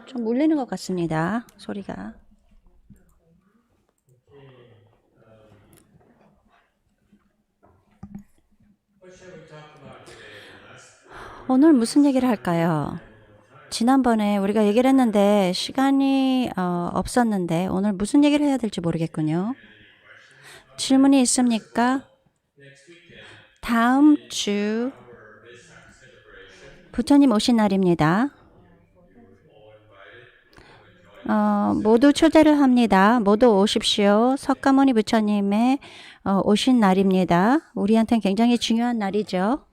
좀 울리는 것 같습니다. 소리가. 오늘 무슨 얘기를 할까요? 지난번에 우리가 얘기를 했는데 시간이 없었는데 오늘 무슨 얘기를 해야 될지 모르겠군요. 질문이 있습니까? 다음 주 부처님 오신 날입니다. 모두 초대를 합니다. 모두 오십시오. 석가모니 부처님의 오신 날입니다. 우리한테는 굉장히 중요한 날이죠.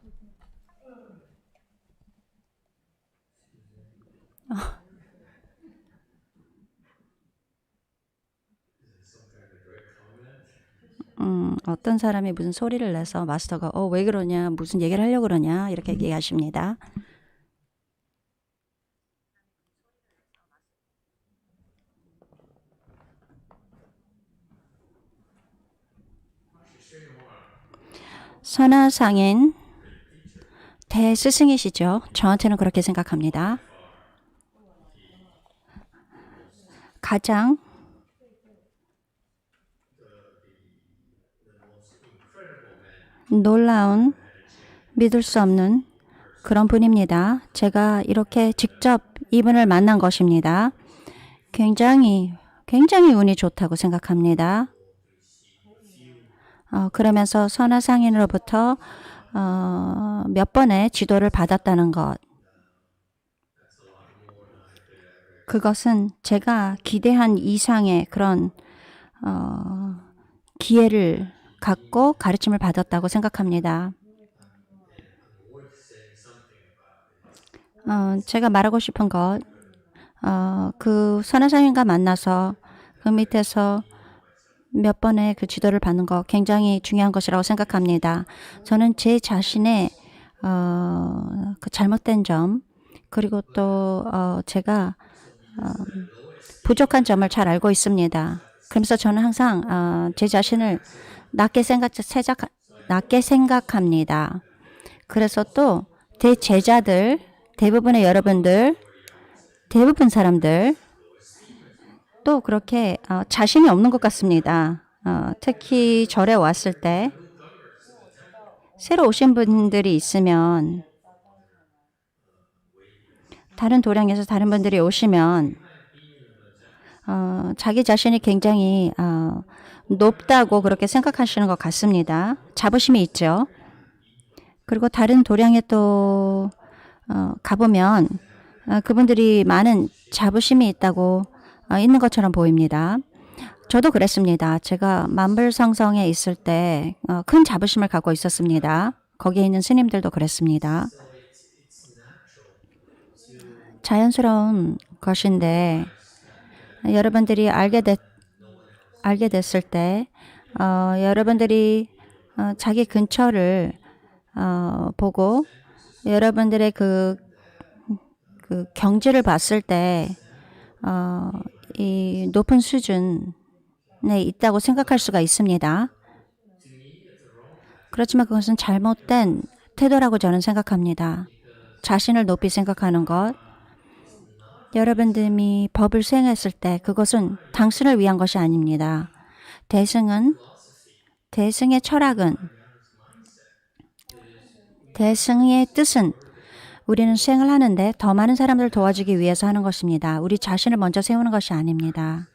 어떤 사람이 무슨 소리를 내서 마스터가 왜 그러냐, 무슨 얘기를 하려고 그러냐 이렇게 얘기하십니다. 선화상인 대스승이시죠. 저한테는 그렇게 생각합니다. 가장 놀라운, 믿을 수 없는 그런 분입니다. 제가 이렇게 직접 이분을 만난 것입니다. 굉장히 운이 좋다고 생각합니다. 그러면서 선화상인으로부터 몇 번의 지도를 받았다는 것. 그것은 제가 기대한 이상의 그런 기회를 갖고 가르침을 받았다고 생각합니다. 제가 말하고 싶은 것, 그 선화상인과 만나서 그 밑에서 몇 번의 그 지도를 받는 것 굉장히 중요한 것이라고 생각합니다. 저는 제 자신의 그 잘못된 점, 그리고 또 제가 부족한 점을 잘 알고 있습니다. 그러면서 저는 항상 제 자신을 낮게 생각합니다. 그래서 또 제 제자들, 대부분의 여러분들, 대부분 사람들 또 그렇게 자신이 없는 것 같습니다. 특히 절에 왔을 때 새로 오신 분들이 있으면 다른 도량에서 다른 분들이 오시면 자기 자신이 굉장히 높다고 그렇게 생각하시는 것 같습니다. 자부심이 있죠. 그리고 다른 도량에 또 가보면 그분들이 많은 자부심이 있다고 있는 것처럼 보입니다. 저도 그랬습니다. 제가 만불성성에 있을 때 큰 자부심을 갖고 있었습니다. 거기에 있는 스님들도 그랬습니다. 자연스러운 것인데 여러분들이 알게 됐을 때 여러분들이 자기 근처를 보고 여러분들의 그 경지를 봤을 때 이 높은 수준에 있다고 생각할 수가 있습니다. 그렇지만 그것은 잘못된 태도라고 저는 생각합니다. 자신을 높이 생각하는 것, 여러분들이 법을 수행했을 때 그것은 당신을 위한 것이 아닙니다. 대승의 철학은, 대승의 뜻은 우리는 수행을 하는데 더 많은 사람들을 도와주기 위해서 하는 것입니다. 우리 자신을 먼저 세우는 것이 아닙니다.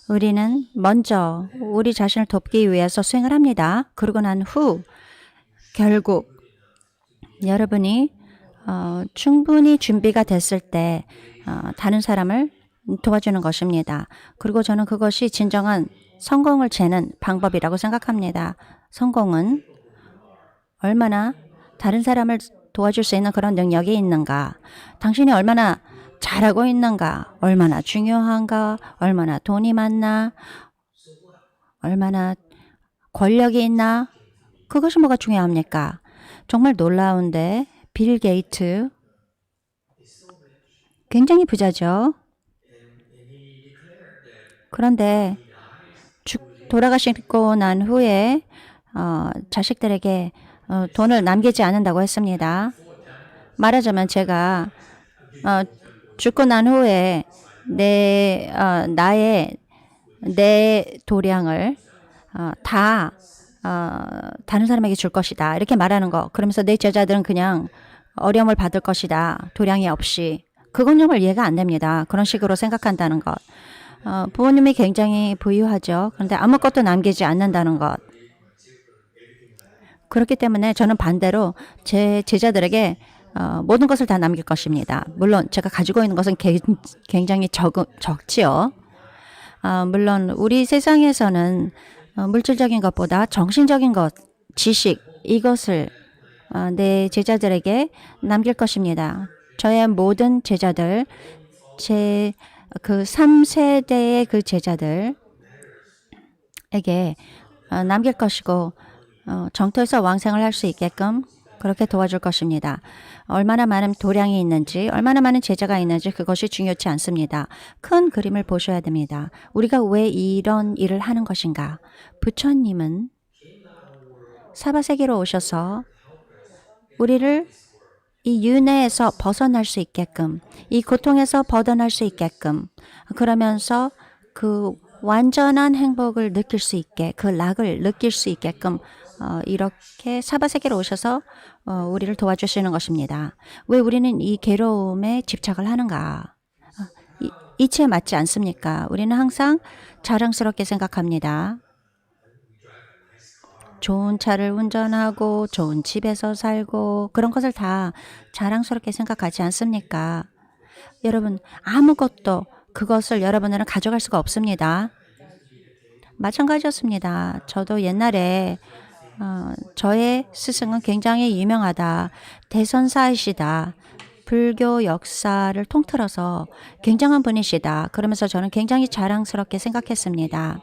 우리는 먼저 우리 자신을 돕기 위해서 수행을 합니다. 그러고 난 후 결국 여러분이 충분히 준비가 됐을 때 다른 사람을 도와주는 것입니다. 그리고 저는 그것이 진정한 성공을 재는 방법이라고 생각합니다. 성공은 얼마나 다른 사람을 도와줄 수 있는 그런 능력이 있는가, 당신이 얼마나 잘하고 있는가, 얼마나 중요한가, 얼마나 돈이 많나, 얼마나 권력이 있나, 그것이 뭐가 중요합니까? 정말 놀라운데 빌 게이트 굉장히 부자죠. 그런데 돌아가시고 난 후에 자식들에게 돈을 남기지 않는다고 했습니다. 말하자면 제가 죽고 난 후에 나의 내 도량을 다 다른 사람에게 줄 것이다. 이렇게 말하는 거. 그러면서 내 제자들은 그냥 어려움을 받을 것이다. 도량이 없이. 그건 정말 이해가 안 됩니다. 그런 식으로 생각한다는 것. 부모님이 굉장히 부유하죠. 그런데 아무것도 남기지 않는다는 것. 그렇기 때문에 저는 반대로 제 제자들에게 모든 것을 다 남길 것입니다. 물론 제가 가지고 있는 것은 굉장히 적지요. 물론 우리 세상에서는 물질적인 것보다 정신적인 것, 지식, 이것을 내 제자들에게 남길 것입니다. 저의 모든 제자들, 제 그 3세대의 그 제자들에게 남길 것이고 정토에서 왕생을 할 수 있게끔 그렇게 도와줄 것입니다. 얼마나 많은 도량이 있는지, 얼마나 많은 제자가 있는지 그것이 중요치 않습니다. 큰 그림을 보셔야 됩니다. 우리가 왜 이런 일을 하는 것인가? 부처님은 사바세계로 오셔서 우리를 이 윤회에서 벗어날 수 있게끔, 이 고통에서 벗어날 수 있게끔, 그러면서 그 완전한 행복을 느낄 수 있게, 그 락을 느낄 수 있게끔 이렇게 사바세계로 오셔서 우리를 도와주시는 것입니다. 왜 우리는 이 괴로움에 집착을 하는가? 이치에 맞지 않습니까? 우리는 항상 자랑스럽게 생각합니다. 좋은 차를 운전하고 좋은 집에서 살고 그런 것을 다 자랑스럽게 생각하지 않습니까? 여러분, 아무것도 그것을 여러분들은 가져갈 수가 없습니다. 마찬가지였습니다. 저도 옛날에 저의 스승은 굉장히 유명하다. 대선사이시다. 불교 역사를 통틀어서 굉장한 분이시다. 그러면서 저는 굉장히 자랑스럽게 생각했습니다.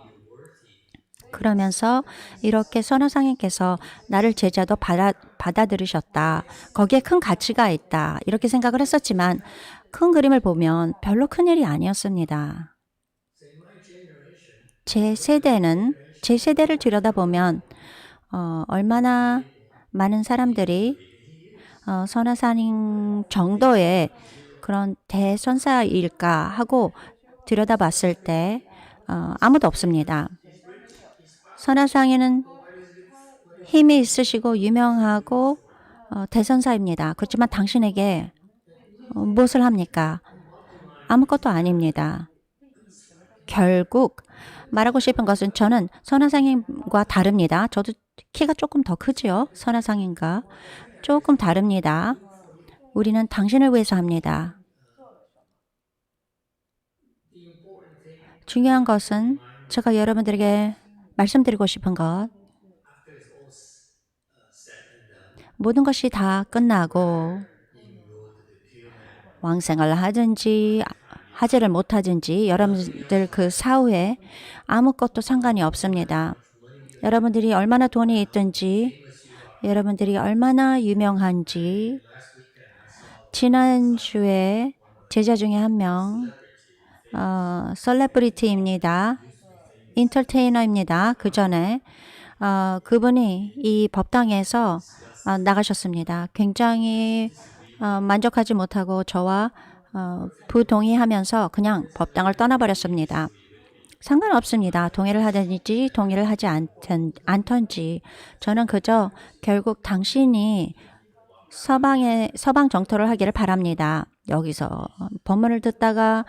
그러면서 이렇게 선화상인께서 나를 제자도 받아들이셨다. 거기에 큰 가치가 있다. 이렇게 생각을 했었지만 큰 그림을 보면 별로 큰일이 아니었습니다. 제 세대를 들여다보면 얼마나 많은 사람들이 선화상인 정도의 그런 대선사일까 하고 들여다봤을 때 아무도 없습니다. 선화상인은 힘이 있으시고 유명하고 대선사입니다. 그렇지만 당신에게 무엇을 합니까? 아무것도 아닙니다. 결국 말하고 싶은 것은 저는 선화상인과 다릅니다. 저도 키가 조금 더 크지요. 선화상인과 조금 다릅니다. 우리는 당신을 위해서 합니다. 중요한 것은 제가 여러분들에게 말씀드리고 싶은 것, 모든 것이 다 끝나고 왕생을 하든지 하지를 못하든지 여러분들 그 사후에 아무것도 상관이 없습니다. 여러분들이 얼마나 돈이 있든지, 여러분들이 얼마나 유명한지, 지난주에 제자 중에 한 명, 셀레브리티입니다. 인터테이너입니다. 그 전에 그분이 이 법당에서 나가셨습니다. 굉장히 만족하지 못하고 저와 부동의하면서 그냥 법당을 떠나버렸습니다. 상관없습니다. 동의를 하든지 동의를 하지 않던지 저는 그저 결국 당신이 서방 정토를 하기를 바랍니다. 여기서 법문을 듣다가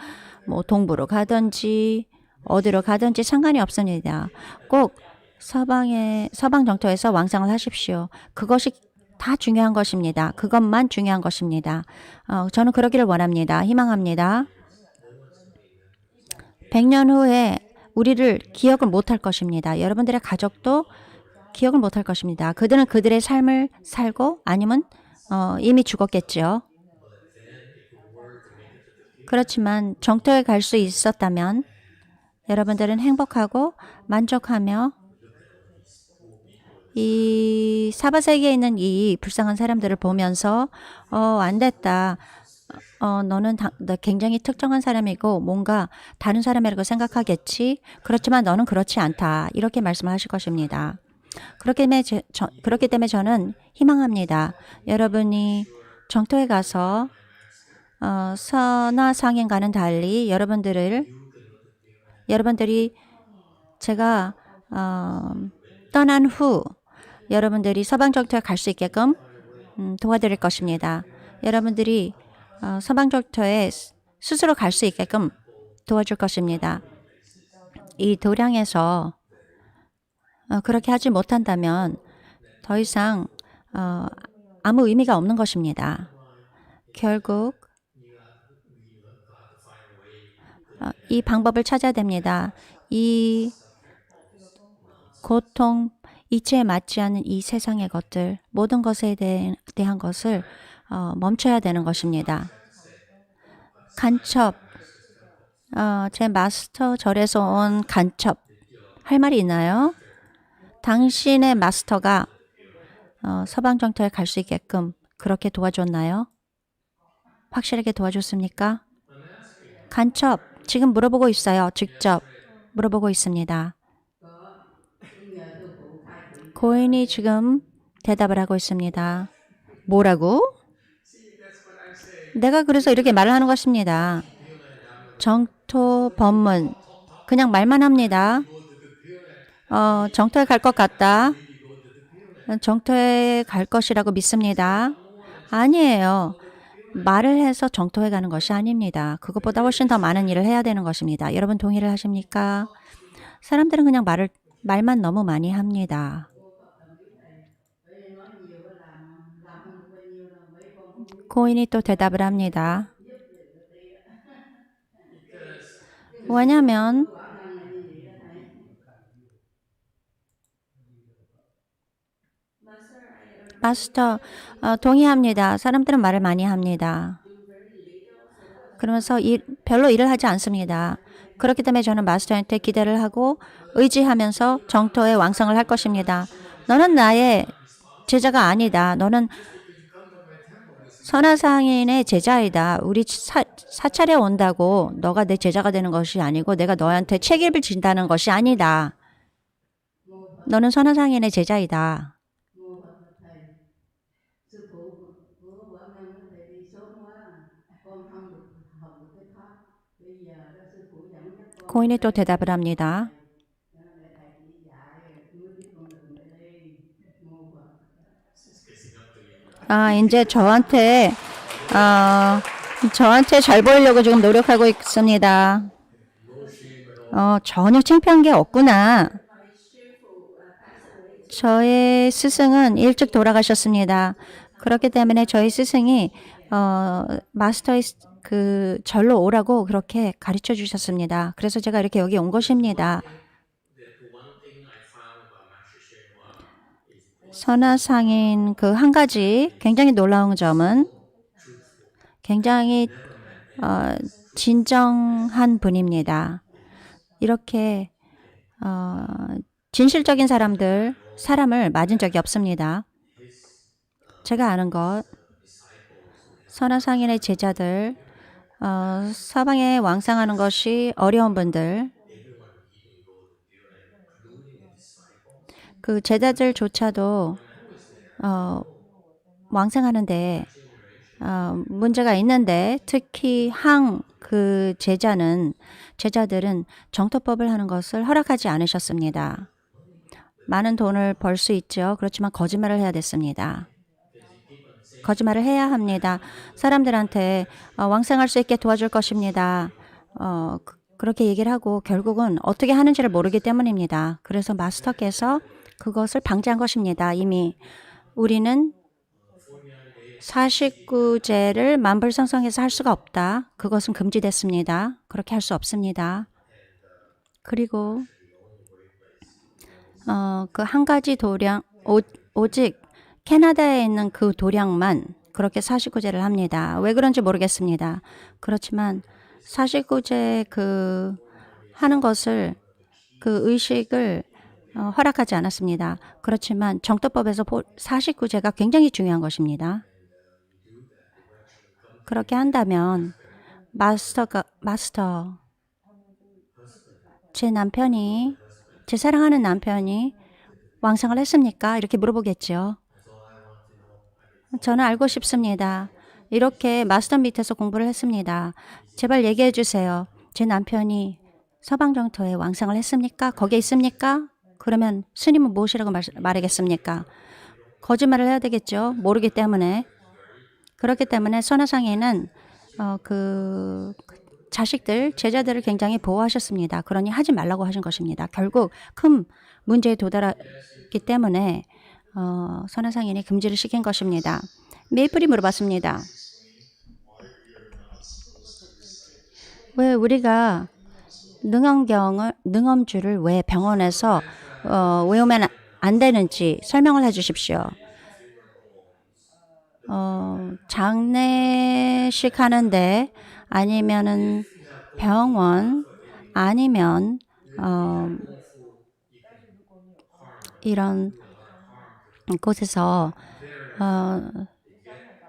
뭐 동부로 가든지 어디로 가든지 상관이 없습니다. 꼭 서방 정토에서 왕성을 하십시오. 그것이 다 중요한 것입니다. 그것만 중요한 것입니다. 저는 그러기를 원합니다. 희망합니다. 100년 후에 우리를 기억을 못할 것입니다. 여러분들의 가족도 기억을 못할 것입니다. 그들은 그들의 삶을 살고 아니면 이미 죽었겠죠. 그렇지만 정토에 갈 수 있었다면 여러분들은 행복하고 만족하며 이 사바세계에 있는 이 불쌍한 사람들을 보면서 안 됐다. 너는 너 굉장히 특정한 사람이고 뭔가 다른 사람이라고 생각하겠지. 그렇지만 너는 그렇지 않다. 이렇게 말씀을 하실 것입니다. 그렇기 때문에 저는 희망합니다. 여러분이 정토에 가서 선화상인과는 달리 여러분들이 제가 떠난 후 여러분들이 서방 적토에 갈 수 있게끔 도와드릴 것입니다. 여러분들이 서방 적토에 스스로 갈 수 있게끔 도와줄 것입니다. 이 도량에서 그렇게 하지 못한다면 더 이상 아무 의미가 없는 것입니다. 결국 이 방법을 찾아야 됩니다. 이 고통, 이치에 맞지 않는 이 세상의 것들, 모든 것에 대한 것을 멈춰야 되는 것입니다. 간첩, 제 마스터 절에서 온 간첩, 할 말이 있나요? 당신의 마스터가 서방 정토에 갈 수 있게끔 그렇게 도와줬나요? 확실하게 도와줬습니까? 간첩, 지금 물어보고 있어요. 직접 물어보고 있습니다. 고인이 지금 대답을 하고 있습니다. 뭐라고? 내가 그래서 이렇게 말을 하는 것입니다. 정토 법문, 그냥 말만 합니다. 정토에 갈 것 같다. 정토에 갈 것이라고 믿습니다. 아니에요. 말을 해서 정토에 가는 것이 아닙니다. 그것보다 훨씬 더 많은 일을 해야 되는 것입니다. 여러분 동의를 하십니까? 사람들은 그냥 말만 너무 많이 합니다. 고인이 또 대답을 합니다. 왜냐하면 마스터, 동의합니다. 사람들은 말을 많이 합니다. 그러면서 별로 일을 하지 않습니다. 그렇기 때문에 저는 마스터한테 기대를 하고 의지하면서 정토의 왕성을 할 것입니다. 너는 나의 제자가 아니다. 너는 선화상인의 제자이다. 우리 사찰에 온다고 너가 내 제자가 되는 것이 아니고 내가 너한테 책임을 진다는 것이 아니다. 너는 선화상인의 제자이다. 고인이 또 대답을 합니다. 이제 저한테 잘 보이려고 지금 노력하고 있습니다. 전혀 창피한 게 없구나. 저의 스승은 일찍 돌아가셨습니다. 그렇기 때문에 저희 스승이 마스터의 그 절로 오라고 그렇게 가르쳐 주셨습니다. 그래서 제가 이렇게 여기 온 것입니다. 선화상인 그 한 가지 굉장히 놀라운 점은 굉장히 진정한 분입니다. 이렇게 진실적인 사람을 맞은 적이 없습니다. 제가 아는 것, 선화상인의 제자들, 서방에 왕상하는 것이 어려운 분들, 그 제자들조차도 왕성하는데 문제가 있는데 특히 그 제자들은 정토법을 하는 것을 허락하지 않으셨습니다. 많은 돈을 벌 수 있죠. 그렇지만 거짓말을 해야 됐습니다. 거짓말을 해야 합니다. 사람들한테 왕성할 수 있게 도와줄 것입니다. 그렇게 얘기를 하고 결국은 어떻게 하는지를 모르기 때문입니다. 그래서 마스터께서 그것을 방지한 것입니다. 이미 우리는 49제를 만불성성해서 할 수가 없다. 그것은 금지됐습니다. 그렇게 할 수 없습니다. 그리고 그 한 가지 도량, 오직 캐나다에 있는 그 도량만 그렇게 49제를 합니다. 왜 그런지 모르겠습니다. 그렇지만 49제 하는 것을 그 의식을 허락하지 않았습니다. 그렇지만 정토법에서 49제가 굉장히 중요한 것입니다. 그렇게 한다면 마스터, 제 사랑하는 남편이 왕성을 했습니까? 이렇게 물어보겠죠. 저는 알고 싶습니다. 이렇게 마스터 밑에서 공부를 했습니다. 제발 얘기해 주세요. 제 남편이 서방정토에 왕성을 했습니까? 거기에 있습니까? 그러면 스님은 무엇이라고 말하겠습니까? 거짓말을 해야 되겠죠. 모르기 때문에. 그렇기 때문에 선화상에는 그 자식들, 제자들을 굉장히 보호하셨습니다. 그러니 하지 말라고 하신 것입니다. 결국 큰 문제에 도달했기 때문에 선화상인이 금지를 시킨 것입니다. 메이플이 물어봤습니다. 왜 우리가 능엄주를 왜 병원에서 외우면 안 되는지 설명을 해 주십시오. 장례식 하는데 아니면은 병원 아니면 이런 곳에서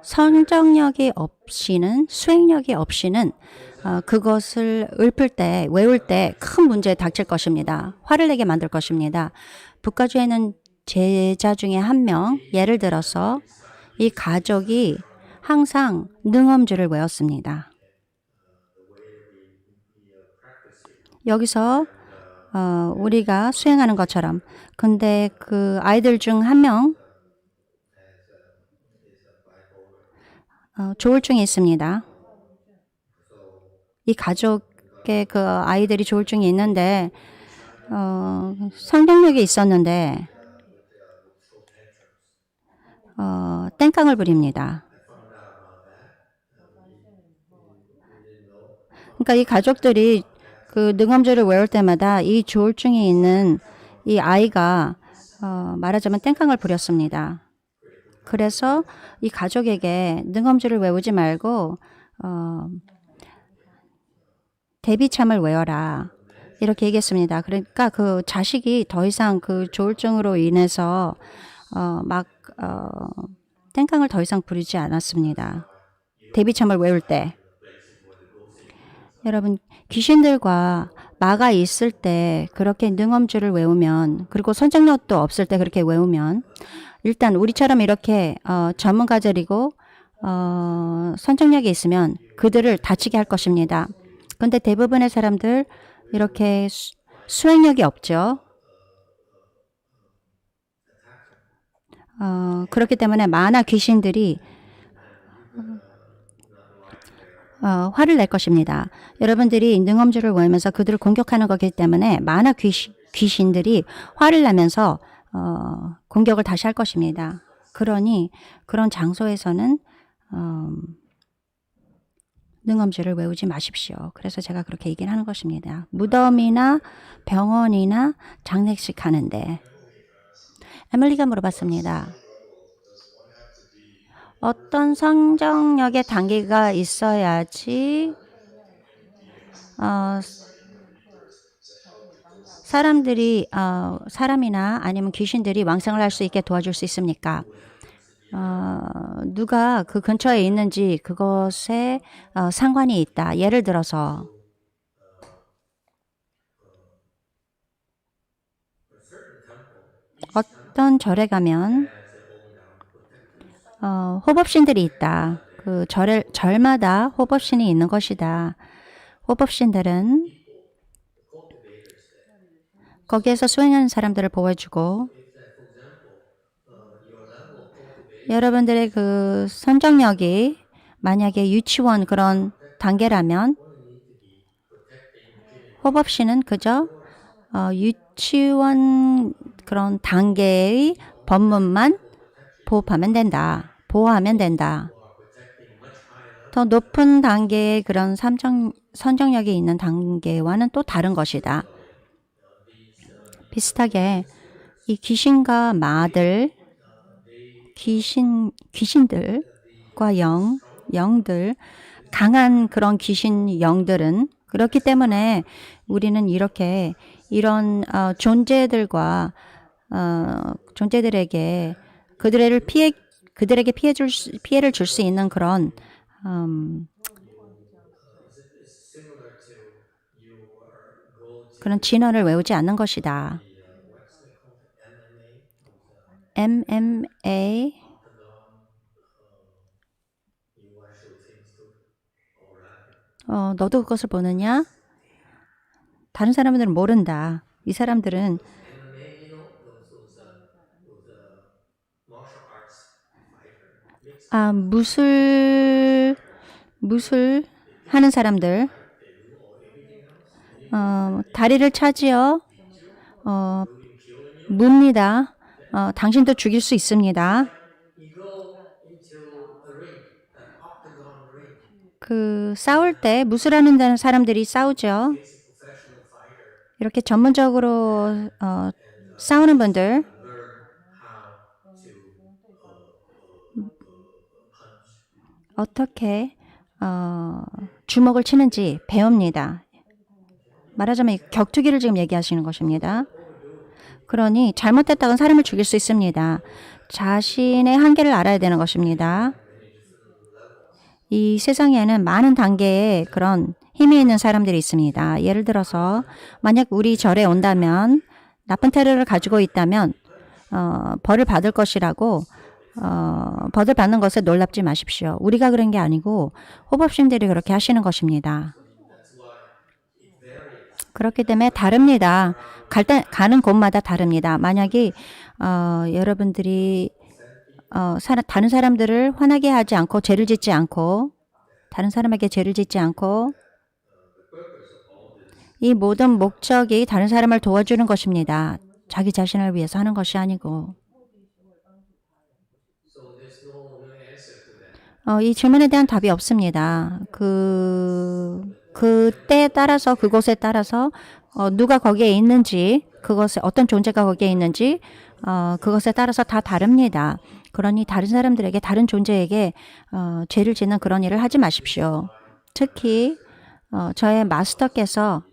선정력이 없이는 수행력이 없이는 그것을 외울 때 큰 문제에 닥칠 것입니다. 화를 내게 만들 것입니다. 북가주에는 제자 중에 한 명, 예를 들어서 이 가족이 항상 능엄주를 외웠습니다. 여기서 우리가 수행하는 것처럼. 근데 그 아이들 중 한 명 조울증이 있습니다. 이 가족의 그 아이들이 조울증이 있는데 성장력이 있었는데 땡깡을 부립니다. 그러니까 이 가족들이 그 능엄주를 외울 때마다 이 조울증이 있는 이 아이가 말하자면 땡깡을 부렸습니다. 그래서 이 가족에게 능엄주를 외우지 말고 대비참을 외워라. 이렇게 얘기했습니다. 그러니까 그 자식이 더 이상 그 조울증으로 인해서 땡깡을 더 이상 부리지 않았습니다. 대비참을 외울 때. 여러분, 귀신들과 마가 있을 때 그렇게 능엄주를 외우면, 그리고 선정력도 없을 때 그렇게 외우면, 일단 우리처럼 이렇게 전문가들이고 선정력이 있으면 그들을 다치게 할 것입니다. 근데 대부분의 사람들 이렇게 수행력이 없죠. 그렇기 때문에 만화 귀신들이 화를 낼 것입니다. 여러분들이 능엄주를 외우면서 그들을 공격하는 거기 때문에 만화 귀신들이 화를 내면서 공격을 다시 할 것입니다. 그러니 그런 장소에서는 능엄주를 외우지 마십시오. 그래서 제가 그렇게 얘기를 하는 것입니다. 무덤이나 병원이나 장례식 하는데 에밀리가 물어봤습니다. 어떤 성정력의 단계가 있어야지 사람이나 아니면 귀신들이 왕성을 할 수 있게 도와줄 수 있습니까? 누가 그 근처에 있는지 그것에 상관이 있다. 예를 들어서 어떤 절에 가면 호법신들이 있다. 그 절마다 호법신이 있는 것이다. 호법신들은 거기에서 수행하는 사람들을 보호해주고 여러분들의 그 선정력이 만약에 유치원 그런 단계라면 호법신은 그저 유치원 그런 단계의 법문만 보호하면 된다. 더 높은 단계의 그런 선정력이 있는 단계와는 또 다른 것이다. 비슷하게 이 귀신과 마들, 귀신들과 영들, 강한 그런 귀신 영들은 그렇기 때문에 우리는 이런 존재들에게 그들에게 피해를 줄 수 있는 그런 진언을 외우지 않는 것이다. MMA 너도 그것을 보느냐? 다른 사람들은 모른다. 이 사람들은 MMA, those martial arts fighter mix 무술 하는 사람들 everything else. 다리를 차지어 Including killing you. 묻니다. 당신도 죽일 수 있습니다. You go into a ring, an octagon ring. 그 싸울 때 무술하는 사람들이 싸우죠. It's a professional fighter 이렇게 전문적으로 싸우는 분들 learn how to punch. 어떻게 주먹을 치는지 배웁니다. 말하자면 격투기를 지금 얘기하시는 것입니다. 그러니 잘못됐다간 사람을 죽일 수 있습니다. 자신의 한계를 알아야 되는 것입니다. 이 세상에는 많은 단계의 그런 힘이 있는 사람들이 있습니다. 예를 들어서 만약 우리 절에 온다면 나쁜 태도를 가지고 있다면 벌을 받을 것이라고 벌을 받는 것에 놀랍지 마십시오. 우리가 그런 게 아니고 호법신들이 그렇게 하시는 것입니다. 그렇기 때문에 다릅니다. 가는 곳마다 다릅니다. 만약에 여러분들이 다른 사람들을 화나게 하지 않고 죄를 짓지 않고 다른 사람에게 죄를 짓지 않고 이 모든 목적이 다른 사람을 도와주는 것입니다. 자기 자신을 위해서 하는 것이 아니고. So there's no answer to that. 이 질문에 대한 답이 없습니다. 그때에 따라서 그곳에 따라서 누가 거기에 있는지 그것에 어떤 존재가 거기에 있는지 그것에 따라서 다 다릅니다. 그러니 다른 사람들에게 다른 존재에게 죄를 짓는 그런 일을 하지 마십시오. 특히 저의 마스터께서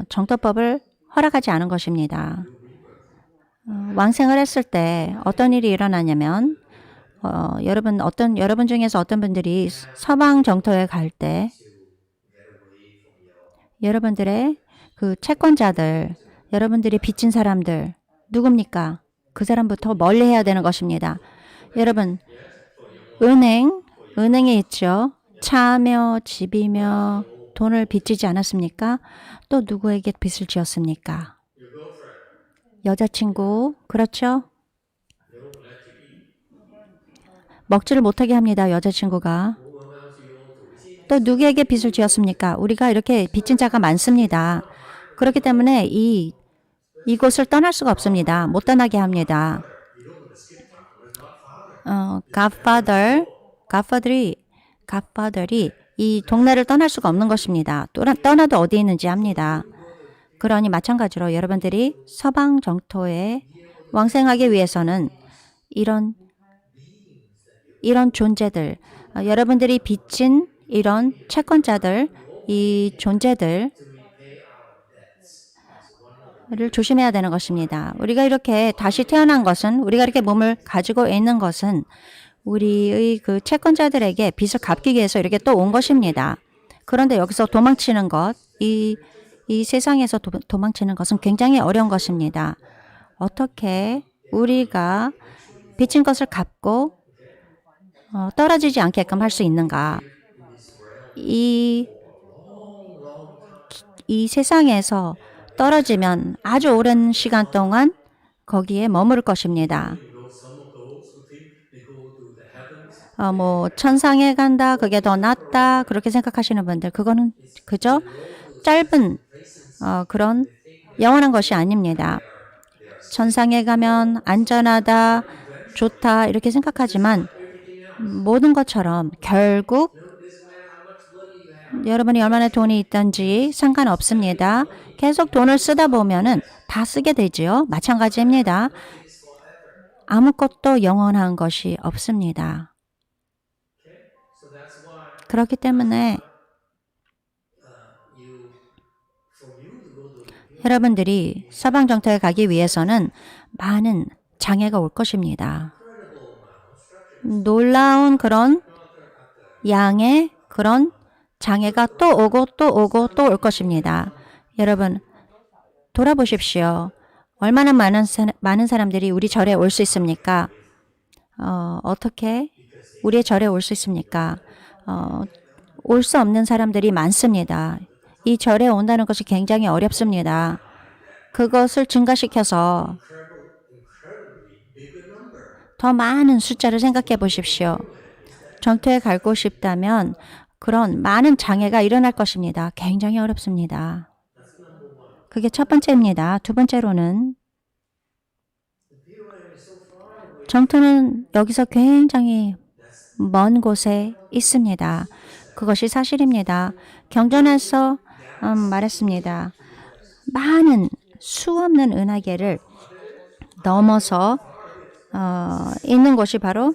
정토법을 허락하지 않은 것입니다. 왕생을 했을 때 어떤 일이 일어나냐면 여러분 중에서 어떤 분들이 서방 정토에 갈 때 여러분들의 그 채권자들, 여러분들이 빚진 사람들 누굽니까? 그 사람부터 멀리 해야 되는 것입니다. 여러분, 은행에 있죠. 차며 집이며 돈을 빚지지 않았습니까? 또 누구에게 빚을 지었습니까? Your girlfriend, 여자친구, 그렇죠? they don't let you eat. 먹지를 못하게 합니다. 여자친구가. Who else you owe to? You see, 또 누구에게 빚을 지었습니까? 우리가 이렇게 빚진 자가 많습니다. 그렇기 때문에 이곳을 떠날 수가 없습니다. 못 떠나게 합니다. Godfather이 이 동네를 떠날 수가 없는 것입니다. 떠나도 어디 있는지 압니다. 그러니 마찬가지로 여러분들이 서방 정토에 왕생하기 위해서는 이런 존재들, 여러분들이 빚진 이런 채권자들, 이 존재들을 조심해야 되는 것입니다. 우리가 이렇게 다시 태어난 것은, 우리가 이렇게 몸을 가지고 있는 것은 우리의 그 채권자들에게 빚을 갚기 위해서 이렇게 또 온 것입니다. 그런데 여기서 도망치는 것, 이 세상에서 도망치는 것은 굉장히 어려운 것입니다. 어떻게 우리가 빚진 것을 갚고 떨어지지 않게끔 할 수 있는가? 이 세상에서 떨어지면 아주 오랜 시간 동안 거기에 머무를 것입니다. some of those who think they go to the heavens. 뭐 천상에 간다, 그게 더 낫다 그렇게 생각하시는 분들, 그거는 그저 짧은 그런 영원한 것이 아닙니다. 천상에 가면 안전하다, 좋다 이렇게 생각하지만 모든 것처럼 결국 여러분이 얼마나 돈이 있든지 상관없습니다. 계속 돈을 쓰다 보면은 다 쓰게 되지요. 마찬가지입니다. 아무것도 영원한 것이 없습니다. So that's why 그렇기 때문에 for you to go to 여러분들이 서방 정토에 가기 위해서는 많은 장애가 올 것입니다. 놀라운 그런 양의 그런 장애가 또 오고 또 오고 또 올 것입니다. 여러분 돌아보십시오. 얼마나 많은 사람들이 우리 절에 올 수 있습니까? 어떻게 우리의 절에 올 수 있습니까? 올 수 없는 사람들이 많습니다. 이 절에 온다는 것이 굉장히 어렵습니다. 그것을 증가시켜서 incredibly bigger number. 더 많은 숫자를 생각해 보십시오. 정토에 가고 싶다면 그런 많은 장애가 일어날 것입니다. 굉장히 어렵습니다. That's number one. 그게 첫 번째입니다. 두 번째로는 The POM is so far away. 정토는 여기서 굉장히 먼 곳에 있습니다. 그것이 사실입니다. 경전에서 말했습니다. 많은 수없는 은하계를 넘어서 있는 곳이 바로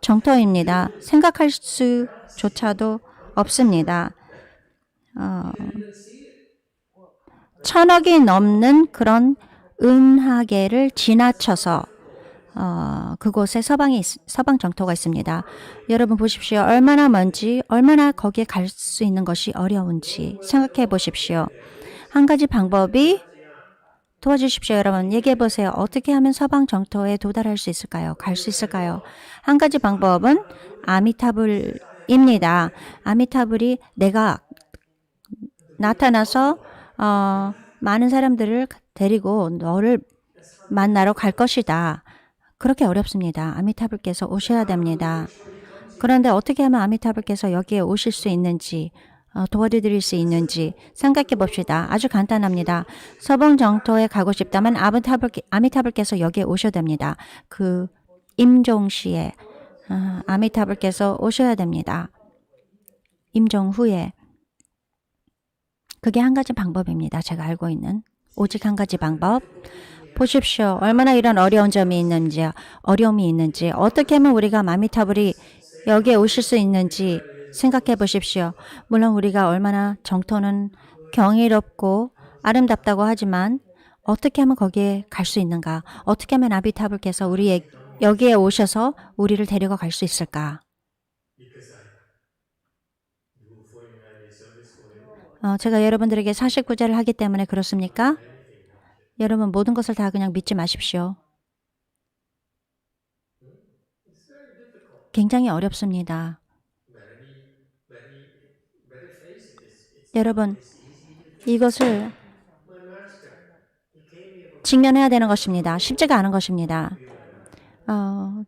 정토입니다. 생각할 수조차도 없습니다. 1000억이 넘는 그런 은하계를 지나쳐서 그곳에 서방 정토가 있습니다. 여러분 보십시오. 얼마나 먼지, 얼마나 거기에 갈 수 있는 것이 어려운지 생각해 보십시오. 한 가지 방법이 도와주십시오. 여러분 얘기해 보세요. 어떻게 하면 서방 정토에 도달할 수 있을까요? 갈 수 있을까요? 한 가지 방법은 아미타불입니다. 아미타불이 내가 나타나서 많은 사람들을 데리고 너를 만나러 갈 것이다. 그렇게 어렵습니다. 아미타불께서 오셔야 됩니다. 그런데 어떻게 하면 아미타불께서 여기에 오실 수 있는지 도와드릴 수 있는지 생각해 봅시다. 아주 간단합니다. 서방 정토에 가고 싶다면 아미타불께서 여기에 오셔야 됩니다. 그 임종시에 아미타불께서 오셔야 됩니다. 임종 후에. 그게 한 가지 방법입니다. 제가 알고 있는 오직 한 가지 방법. 보십시오. 얼마나 이런 어려움이 있는지, 어떻게 하면 우리가 아미타불이 여기에 오실 수 있는지 생각해 보십시오. 물론 우리가 얼마나 정토는 경이롭고 아름답다고 하지만 어떻게 하면 거기에 갈 수 있는가? 어떻게 하면 아미타불께서 여기에 오셔서 우리를 데리고 갈 수 있을까? Because I do 49 day service for him. 제가 여러분들에게 49제를 하기 때문에 그렇습니까? 여러분 모든 것을 다 그냥 믿지 마십시오. It's very difficult. 굉장히 어렵습니다. Better face it. 여러분 이것을 My master, he came here for 직면해야 되는 것입니다. 쉽지가 않은 것입니다.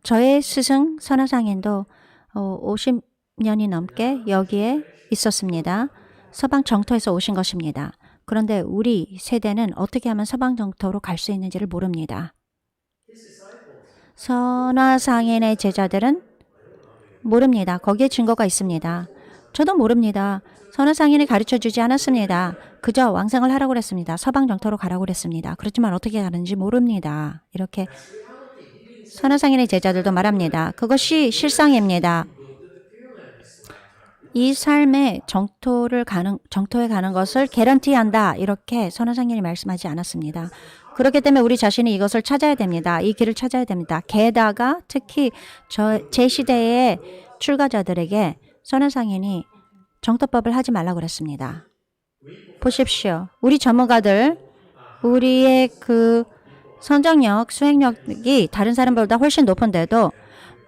저의 스승 선화상인도 50년이 넘게 여기에 있었습니다. 서방 정토에서 오신 것입니다. 그런데 우리 세대는 어떻게 하면 서방 정토로 갈 수 있는지를 모릅니다. 선화상인의 제자들은 모릅니다. 거기에 증거가 있습니다. 저도 모릅니다. 선화상인이 가르쳐주지 않았습니다. 그저 왕생을 하라고 그랬습니다. 서방 정토로 가라고 그랬습니다. 그렇지만 어떻게 가는지 모릅니다. 이렇게 선화상인의 제자들도 말합니다. 그것이 실상입니다. 이 삶의 정토에 가는 것을 개런티한다. 이렇게 선화상인이 말씀하지 않았습니다. 그렇기 때문에 우리 자신이 이것을 찾아야 됩니다. 이 길을 찾아야 됩니다. 게다가 특히 제 시대의 출가자들에게 선화상인이 정토법을 하지 말라고 그랬습니다. 보십시오. 우리 전문가들, 우리의 그 선정력, 수행력이 다른 사람들보다 훨씬 높은데도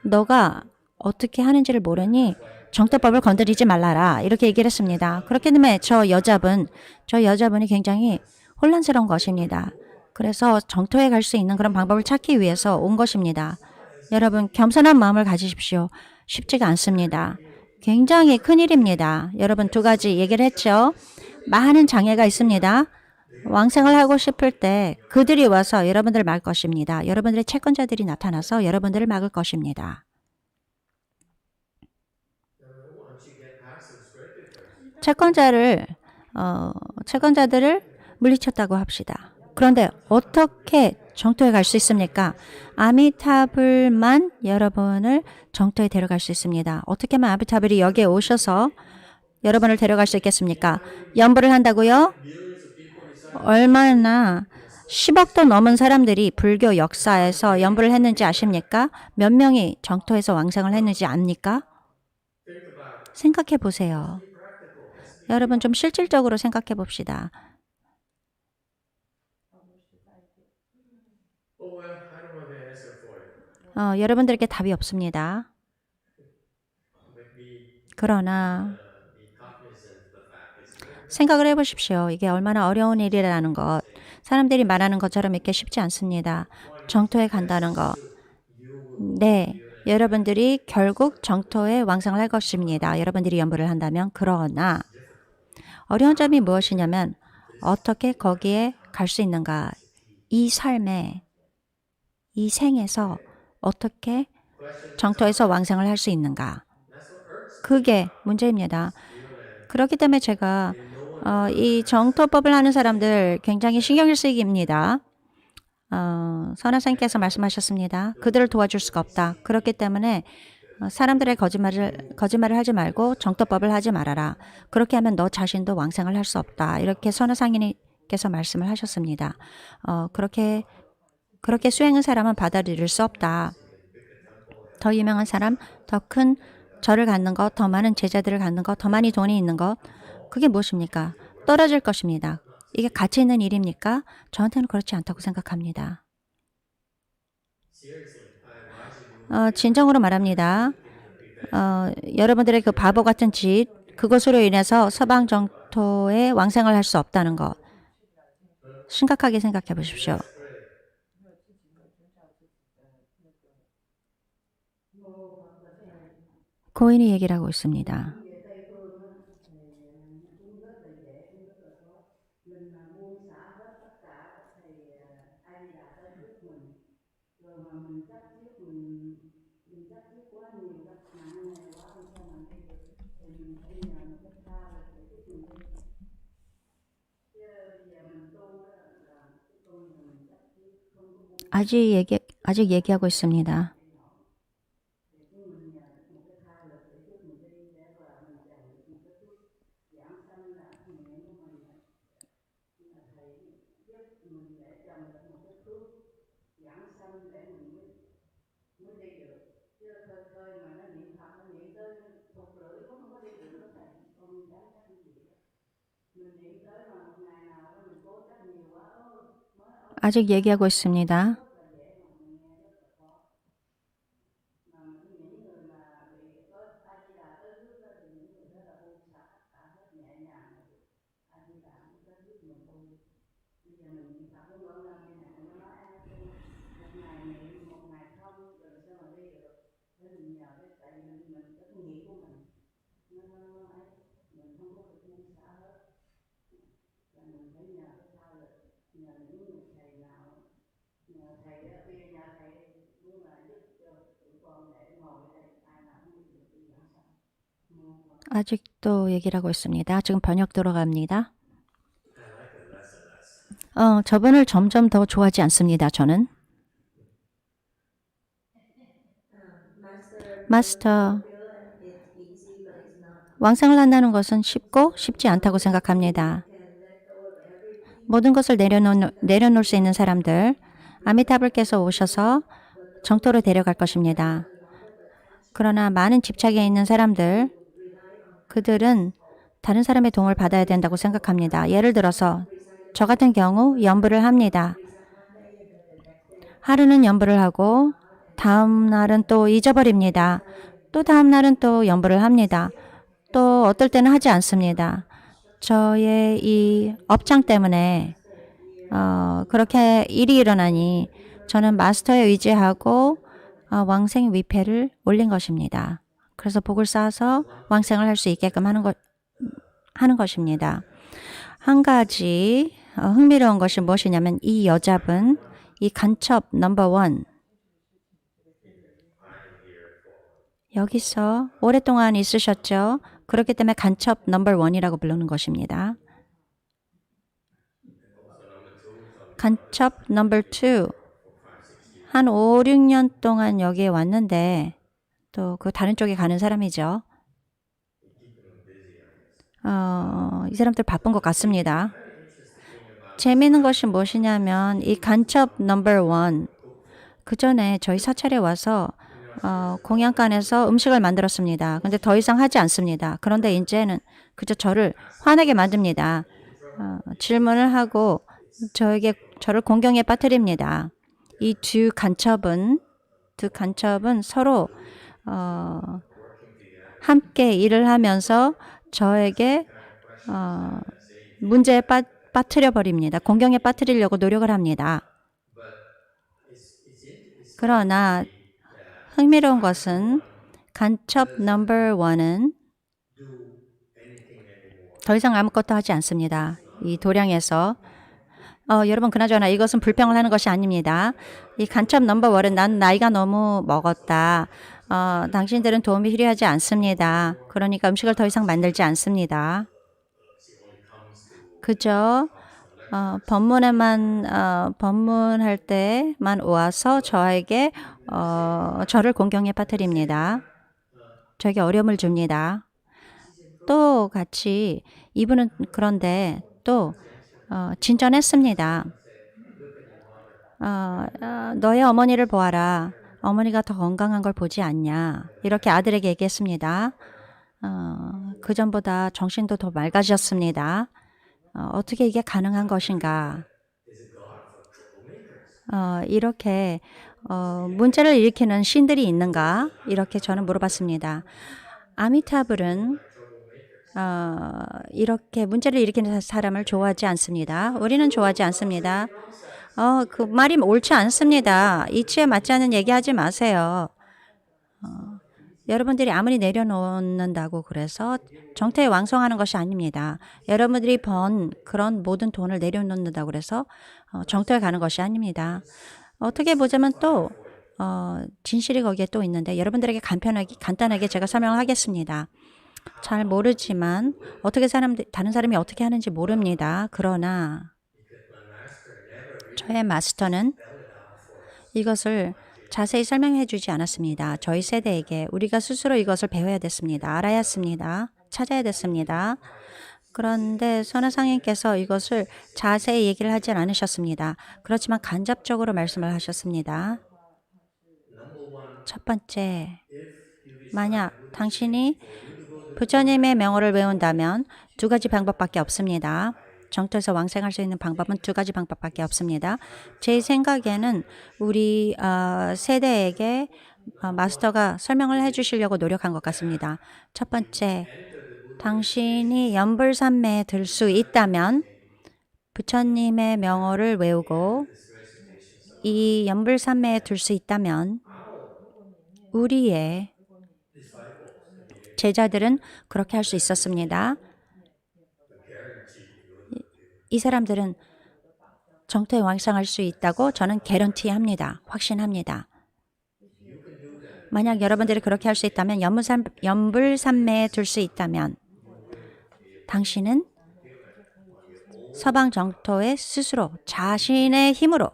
너가 어떻게 하는지를 모르니 정토법을 건드리지 말라라. 이렇게 얘기를 했습니다. 그렇기 때문에 저 여자분이 굉장히 혼란스러운 것입니다. 그래서 정토에 갈 수 있는 그런 방법을 찾기 위해서 온 것입니다. 여러분 겸손한 마음을 가지십시오. 쉽지가 않습니다. 굉장히 큰일입니다. 여러분 두 가지 얘기를 했죠. 많은 장애가 있습니다. 왕생을 하고 싶을 때 그들이 와서 여러분들을 막을 것입니다. 여러분들의 채권자들이 나타나서 여러분들을 막을 것입니다. 채권자들을 물리쳤다고 합시다. 그런데 어떻게 정토에 갈 수 있습니까? 아미타불만 여러분을 정토에 데려갈 수 있습니다. 어떻게 하면 아미타불이 여기에 오셔서 여러분을 데려갈 수 있겠습니까? 연부를 한다고요? 얼마나 10억도 넘은 사람들이 불교 역사에서 연부를 했는지 아십니까? 몇 명이 정토에서 왕생을 했는지 압니까? 생각해 보세요. 여러분 좀 실질적으로 생각해 봅시다. Oh, well, I don't have an answer for it. 여러분들에게 답이 없습니다. But we 그러나 need 생각을 해보십시오. 이게 얼마나 어려운 일이라는 것. 사람들이 말하는 것처럼 이렇게 쉽지 않습니다. 정토에 간다는 것. 네, 여러분들이 결국 정토에 왕성을 할 것입니다. 여러분들이 연구를 한다면. 그러나 어려운 점이 무엇이냐면 어떻게 거기에 갈 수 있는가. 이 삶에, 이 생에서 어떻게 정토에서 왕성을 할 수 있는가. 그게 문제입니다. 그렇기 때문에 제가 이 정토법을 하는 사람들 굉장히 신경을 쓰입니다. 선하사님께서 말씀하셨습니다. 그들을 도와줄 수가 없다. 그렇기 때문에 사람들의 거짓말을 하지 말고 정토법을 하지 말아라. 그렇게 하면 너 자신도 왕생을 할 수 없다. 이렇게 선하상인께서 말씀을 하셨습니다. 그렇게 수행한 사람은 받아들일 수 없다. 더 유명한 사람, 더 큰 절을 갖는 것, 더 많은 제자들을 갖는 것, 더 많이 돈이 있는 것, 그게 무엇입니까? 떨어질 것입니다. 이게 가치 있는 일입니까? 저한테는 그렇지 않다고 생각합니다. 진정으로 말합니다. 여러분들의 그 바보 같은 짓, 그것으로 인해서 서방 정토에 왕생을 할 수 없다는 것. 심각하게 생각해 보십시오. 고인이 얘기를 하고 있습니다. 아직 얘기하고 있습니다. 아직 얘기하고 있습니다. 아직도 얘기를 하고 있습니다. 지금 번역 들어갑니다. 저분을 점점 더 좋아하지 않습니다. 저는. 마스터, 왕생을 한다는 것은 쉽고 쉽지 않다고 생각합니다. 모든 것을 내려놓을 수 있는 사람들, 아미타불께서 오셔서 정토로 데려갈 것입니다. 그러나 많은 집착에 있는 사람들, 그들은 다른 사람의 도움을 받아야 된다고 생각합니다. 예를 들어서 저 같은 경우 연부를 합니다. 하루는 연부를 하고 다음 날은 또 잊어버립니다. 또 다음 날은 또 연부를 합니다. 또 어떨 때는 하지 않습니다. 저의 이 업장 때문에 그렇게 일이 일어나니 저는 마스터에 의지하고 왕생 위패를 올린 것입니다. 그래서 복을 쌓아서 왕생을 할 수 있게끔 하는 것입니다. 한 가지 흥미로운 것이 무엇이냐면 이 여자분, 이 간첩 넘버 원, 여기서 오랫동안 있으셨죠. 그렇기 때문에 간첩 넘버 원이라고 부르는 것입니다. 간첩 넘버 투, 한 5, 6년 동안 여기에 왔는데 또 그 다른 쪽에 가는 사람이죠. 이 사람들 바쁜 것 같습니다. 재미있는 것이 무엇이냐면 이 간첩 넘버 원, 그 전에 저희 사찰에 와서 공양간에서 음식을 만들었습니다. 근데 더 이상 하지 않습니다. 그런데 이제는 그저 저를 화나게 만듭니다. 질문을 하고 저를 공경에 빠뜨립니다. 이 두 간첩은 서로 함께 일을 하면서 저에게 문제에 빠뜨려 버립니다. 공경에 빠뜨리려고 노력을 합니다. 그러나 흥미로운 것은 간첩 넘버 원은 더 이상 아무것도 하지 않습니다. 이 도량에서 여러분 그나저나 이것은 불평을 하는 것이 아닙니다. 이 간첩 넘버 원은 난 나이가 너무 먹었다. 당신들은 도움이 필요하지 않습니다. 그러니까 음식을 더 이상 만들지 않습니다. 그저 법문할 때만 와서 저에게 저를 공경에 빠뜨립니다. 저에게 어려움을 줍니다. 또 같이 이분은 그런데 또 진전했습니다. 너의 어머니를 보아라. 어머니가 더 건강한 걸 보지 않냐. 이렇게 아들에게 얘기했습니다. 그 전보다 정신도 더 맑아졌습니다. 어떻게 이게 가능한 것인가? 이렇게 문제를 일으키는 신들이 있는가? 이렇게 저는 물어봤습니다. 아미타불은 이렇게 문제를 일으키는 사람을 좋아하지 않습니다. 우리는 좋아하지 않습니다. 그 말이 옳지 않습니다. 이치에 맞지 않는 얘기하지 마세요. 여러분들이 아무리 내려놓는다고 그래서 정태에 왕성하는 것이 아닙니다. 여러분들이 번 그런 모든 돈을 내려놓는다고 그래서 정태에 가는 것이 아닙니다. 어떻게 보자면 또 진실이 거기에 또 있는데 여러분들에게 간단하게 제가 설명을 하겠습니다. 잘 모르지만 다른 사람이 어떻게 하는지 모릅니다. 그러나 저의 마스터는 이것을 자세히 설명해 주지 않았습니다. 저희 세대에게 우리가 스스로 이것을 배워야 됐습니다. 알아야 했습니다. 찾아야 됐습니다. 그런데 선하상인께서 이것을 자세히 얘기를 하지 않으셨습니다. 그렇지만 간접적으로 말씀을 하셨습니다. 첫 번째, 만약 당신이 부처님의 명호를 외운다면 두 가지 방법밖에 없습니다. 정토에서 왕생할 수 있는 방법은 두 가지 방법밖에 없습니다. 제 생각에는 우리 세대에게 마스터가 설명을 해주시려고 노력한 것 같습니다. 첫 번째, 당신이 연불산매에 들 수 있다면 부처님의 명호를 외우고 이 연불산매에 들 수 있다면 우리의 제자들은 그렇게 할 수 있었습니다. 이 사람들은 정토에 왕성할 수 있다고 저는 개런티합니다. 확신합니다. 만약 여러분들이 그렇게 할 수 있다면 연불산매에 둘 수 있다면 당신은 서방 정토에 스스로 자신의 힘으로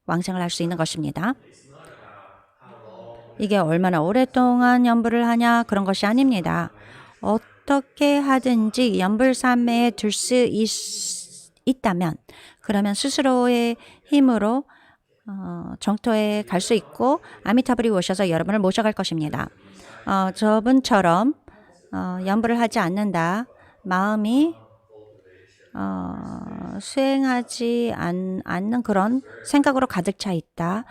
왕생을 할 수 있는 것입니다. 이게 얼마나 오랫동안 연불을 하냐 그런 것이 아닙니다. 어떻게 하든지 연불산매에 둘 수 있다면 그러면 스스로의 힘으로 정토에 갈 수 있고 아미타불이 오셔서 여러분을 모셔갈 것입니다. 저분처럼 연불을 하지 않는다. 마음이 수행하지 않는 그런 생각으로 가득 차 있다.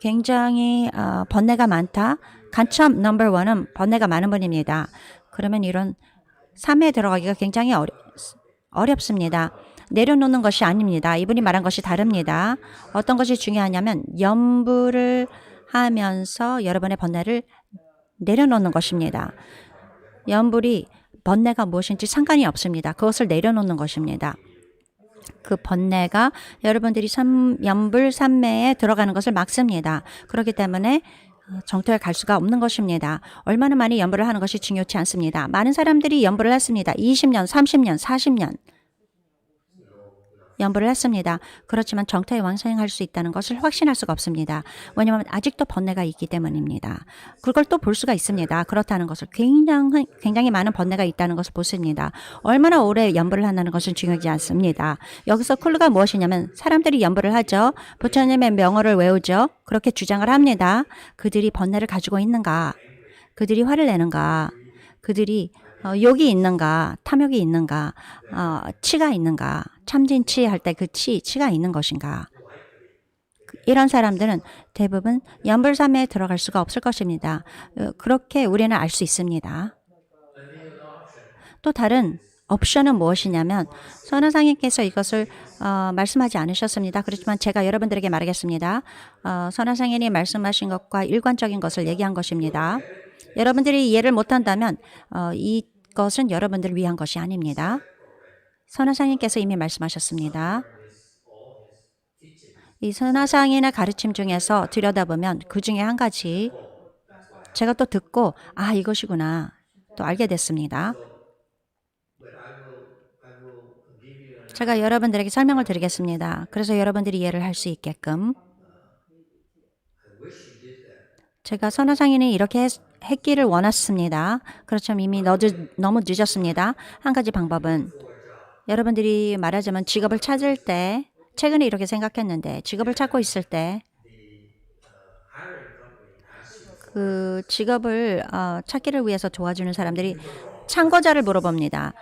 굉장히 번뇌가 많다. 간첩 넘버 원은 번뇌가 많은 분입니다. 그러면 이런 삶에 들어가기가 굉장히 어렵습니다. 내려놓는 것이 아닙니다. 이분이 말한 것이 다릅니다. 어떤 것이 중요하냐면 연불을 하면서 여러분의 번뇌를 내려놓는 것입니다. 연불이 번뇌가 무엇인지 상관이 없습니다. 그것을 내려놓는 것입니다. 그 번뇌가 여러분들이 연불산매에 들어가는 것을 막습니다. 그렇기 때문에 정토에 갈 수가 없는 것입니다. 얼마나 많이 연불을 하는 것이 중요치 않습니다. 많은 사람들이 연불을 했습니다. 20년, 30년, 40년 연불을 했습니다. 그렇지만 정토에 왕성할 수 있다는 것을 확신할 수가 없습니다. 왜냐하면 아직도 번뇌가 있기 때문입니다. 그걸 또 볼 수가 있습니다. 그렇다는 것을 굉장히 많은 번뇌가 있다는 것을 보십니다. 얼마나 오래 연불을 한다는 것은 중요하지 않습니다. 여기서 클루가 무엇이냐면 사람들이 연불을 하죠. 부처님의 명호를 외우죠. 그렇게 주장을 합니다. 그들이 번뇌를 가지고 있는가? 그들이 화를 내는가? 그들이 욕이 있는가? 탐욕이 있는가? 치가 있는가? 참진치 할 때 그 치가 있는 것인가? 이런 사람들은 대부분 연불산매에 들어갈 수가 없을 것입니다. 그렇게 우리는 알 수 있습니다. 또 다른 옵션은 무엇이냐면 선하상님께서 이것을 말씀하지 않으셨습니다. 그렇지만 제가 여러분들에게 말하겠습니다. 선하상인이 말씀하신 것과 일관적인 것을 얘기한 것입니다. 여러분들이 이해를 못한다면 이것은 여러분들을 위한 것이 아닙니다. 선하상인께서 이미 말씀하셨습니다. 이 선하상인의 가르침 중에서 들여다보면 그 중에 한 가지 제가 또 듣고 이것이구나 또 알게 됐습니다. 제가 여러분들에게 설명을 드리겠습니다. 그래서 여러분들이 이해를 할 수 있게끔 제가 선하상인이 이렇게 했기를 원했습니다. 그렇지만 이미 너무 늦었습니다. 한 가지 방법은 여러분들이 말하자면 직업을 찾을 때 최근에 이렇게 생각했는데 직업을 찾고 있을 때 그 직업을 찾기를 위해서 도와주는 사람들이 참고자를 물어봅니다.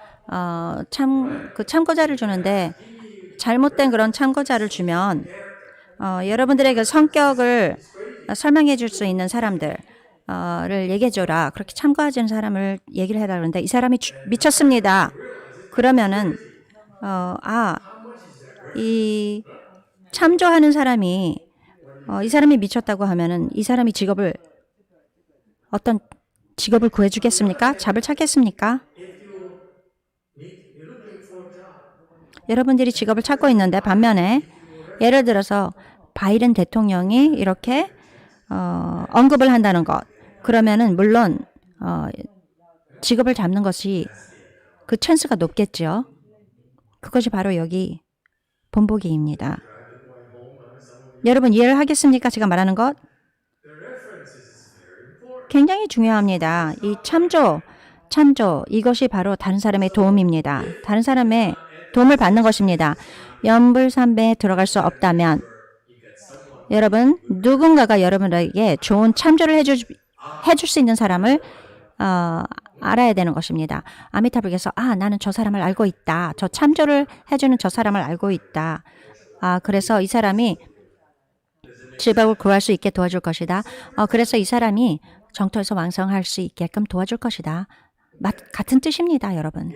그 참고자를 주는데 잘못된 그런 참고자를 주면 여러분들의 그 성격을 설명해 줄 수 있는 사람들을 얘기해 줘라. 그렇게 참고하는 사람을 얘기를 해달라 그러는데 이 사람이 미쳤습니다. 그러면은 이 참조하는 사람이 이 사람이 미쳤다고 하면은 이 사람이 어떤 직업을 구해주겠습니까? 잡을 찾겠습니까? 여러분들이 직업을 찾고 있는데 반면에 예를 들어서 바이든 대통령이 이렇게 언급을 한다는 것 그러면은 물론 직업을 잡는 것이 그 찬스가 높겠죠. 그것이 바로 여기 본보기입니다. 여러분 이해를 하겠습니까? 제가 말하는 것 굉장히 중요합니다. 이 참조 이것이 바로 다른 사람의 도움입니다. 다른 사람의 도움을 받는 것입니다. 연불삼배에 들어갈 수 없다면 여러분 누군가가 여러분에게 좋은 참조를 해줄 수 있는 사람을 알아야 되는 것입니다. 아미타불께서 나는 저 사람을 알고 있다. 저 참조를 해주는 저 사람을 알고 있다. 그래서 이 사람이 직업을 구할 수 있게 도와줄 것이다. 그래서 이 사람이 정토에서 왕성할 수 있게끔 도와줄 것이다. 같은 뜻입니다, 여러분.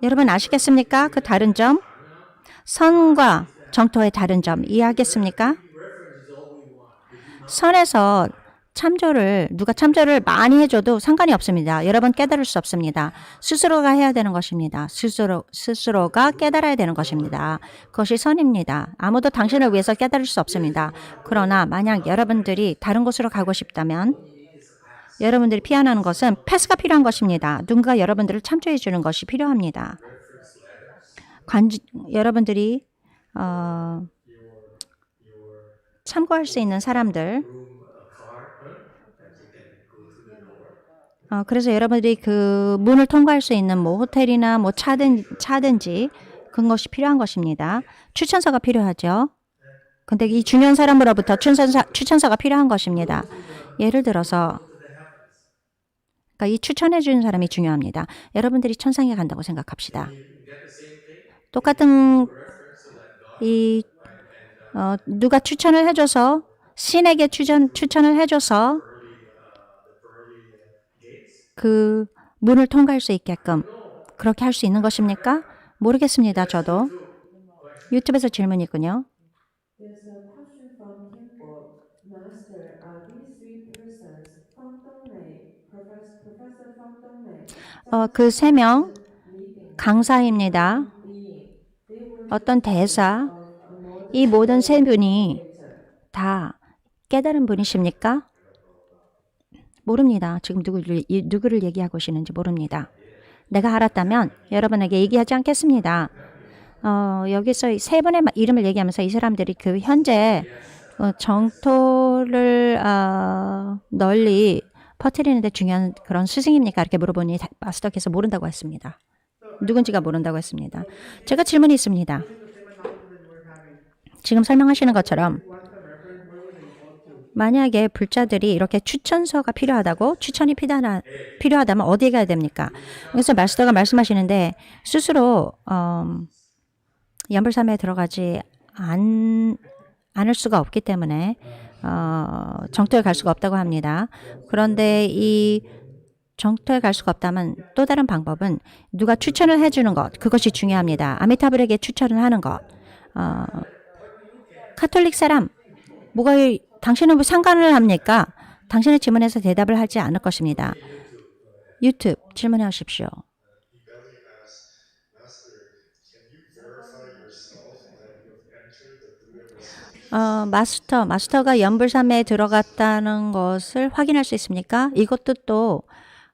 여러분 아시겠습니까? 그 다른 점, 선과 정토의 다른 점 이해하겠습니까? 선에서 누가 참조를 많이 해줘도 상관이 없습니다. 여러분 깨달을 수 없습니다. 스스로가 해야 되는 것입니다. 스스로가 깨달아야 되는 것입니다. 그것이 선입니다. 아무도 당신을 위해서 깨달을 수 없습니다. 그러나 만약 여러분들이 다른 곳으로 가고 싶다면 여러분들이 피하는 것은 패스가 필요한 것입니다. 누군가 여러분들을 참조해 주는 것이 필요합니다. 여러분들이 참고할 수 있는 사람들 그래서 여러분들이 그 문을 통과할 수 있는 호텔이나 차든지 그것이 필요한 것입니다. 추천서가 필요하죠. 근데 이 중요한 사람으로부터 추천서가 필요한 것입니다. 예를 들어서 이 추천해 주는 사람이 중요합니다. 여러분들이 천상에 간다고 생각합시다. 똑같은 누가 추천을 해줘서 신에게 추천을 해줘서 그 문을 통과할 수 있게끔 그렇게 할 수 있는 것입니까? 모르겠습니다. 저도. 유튜브에서 질문이 있군요. There's a question from Kimbo. Master, are these three persons from Dongmei, Professor from Dongmei? 그 3명 강사입니다. 어떤 대사, 이 모든 3분이 다 깨달은 분이십니까? 모릅니다. 지금 누구를 얘기하고 계시는지 모릅니다. 내가 알았다면 여러분에게 얘기하지 않겠습니다. 여기서 3분의 이름을 얘기하면서 이 사람들이 그 현재 정토를 널리 퍼뜨리는 데 중요한 그런 스승입니까? 이렇게 물어보니 마스터께서 모른다고 했습니다. 누군지가 모른다고 했습니다. 제가 질문이 있습니다. 지금 설명하시는 것처럼 만약에 불자들이 이렇게 추천서가 필요하다고 추천이 필요하다면 어디에 가야 됩니까? 그래서 마스터가 말씀하시는데 스스로 연불삼에 들어가지 않을 수가 없기 때문에 정토에 갈 수가 없다고 합니다. 그런데 이 정토에 갈 수가 없다면 또 다른 방법은 누가 추천을 해주는 것, 그것이 중요합니다. 아미타불에게 추천을 하는 것. 카톨릭 사람, 당신은 뭐 상관을 합니까? 당신의 질문에서 대답을 하지 않을 것입니다. 유튜브 질문해 주십시오. He belly asks, Master, can you verify yourself that you've entered the Buddha recitation? 마스터가 연불삼매에 들어갔다는 것을 확인할 수 있습니까? 이것도 또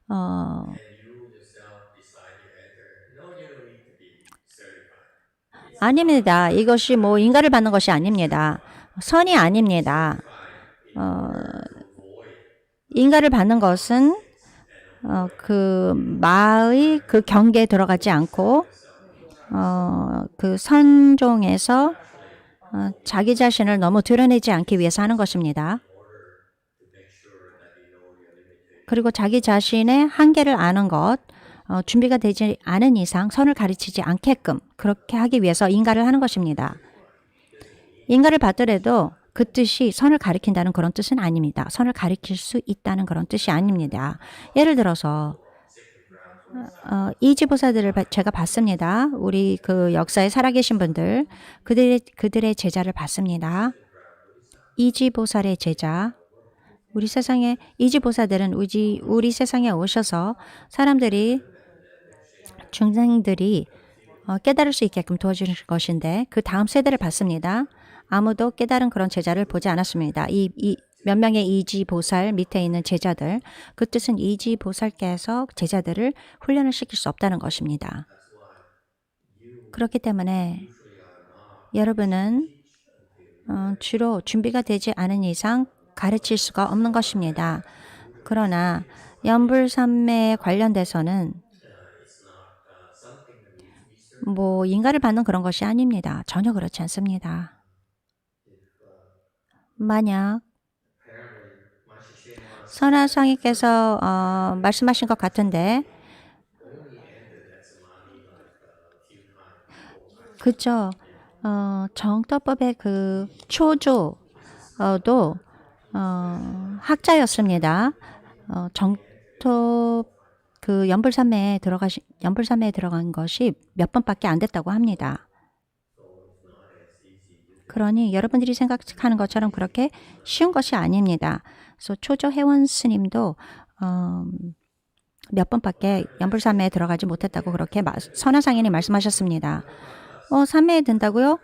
And you yourself decide you enter. No, you don't need to be certified. 아닙니다. 이것이 뭐 인가를 받는 것이 아닙니다. 선이 아닙니다. Avoid 인가를 받는 것은 그 마의 그 경계에 들어가지 않고 그 선종에서 자기 자신을 너무 드러내지 않기 위해서 하는 것입니다. to make sure that you know your limitations. 그리고 자기 자신의 한계를 아는 것, 준비가 되지 않은 이상 선을 가르치지 않게끔 그렇게 하기 위해서 인가를 하는 것입니다. 인가를 받더라도 그 뜻이 선을 가리킨다는 그런 뜻은 아닙니다. 선을 가리킬 수 있다는 그런 뜻이 아닙니다. 예를 들어서 이지보사들을 제가 봤습니다. 우리 그 역사에 살아계신 분들, 그들의 제자를 봤습니다. 이지보살의 제자. 우리 세상에 이지보사들은 우리 세상에 오셔서 사람들이 중생들이 깨달을 수 있게끔 도와주는 것인데 그 다음 세대를 봤습니다. 아무도 깨달은 그런 제자를 보지 않았습니다. 몇 명의 이지보살 밑에 있는 제자들, 그 뜻은 이지보살께서 제자들을 훈련을 시킬 수 없다는 것입니다. 그렇기 때문에 여러분은 주로 준비가 되지 않은 이상 가르칠 수가 없는 것입니다. 그러나 연불삼매에 관련돼서는 뭐 인가를 받는 그런 것이 아닙니다. 전혀 그렇지 않습니다. 만약 선화상의께서 말씀하신 것 같은데 그죠? 정토법의 그 초조도 학자였습니다. 정토 그 연불삼매에 들어간 것이 몇 번밖에 안 됐다고 합니다. 그러니 여러분들이 생각하는 것처럼 그렇게 쉬운 것이 아닙니다. 그래서 초조 회원 스님도 몇 번밖에 연불삼매에 들어가지 못했다고 그렇게 선화상인이 말씀하셨습니다. 삼매에 든다고요?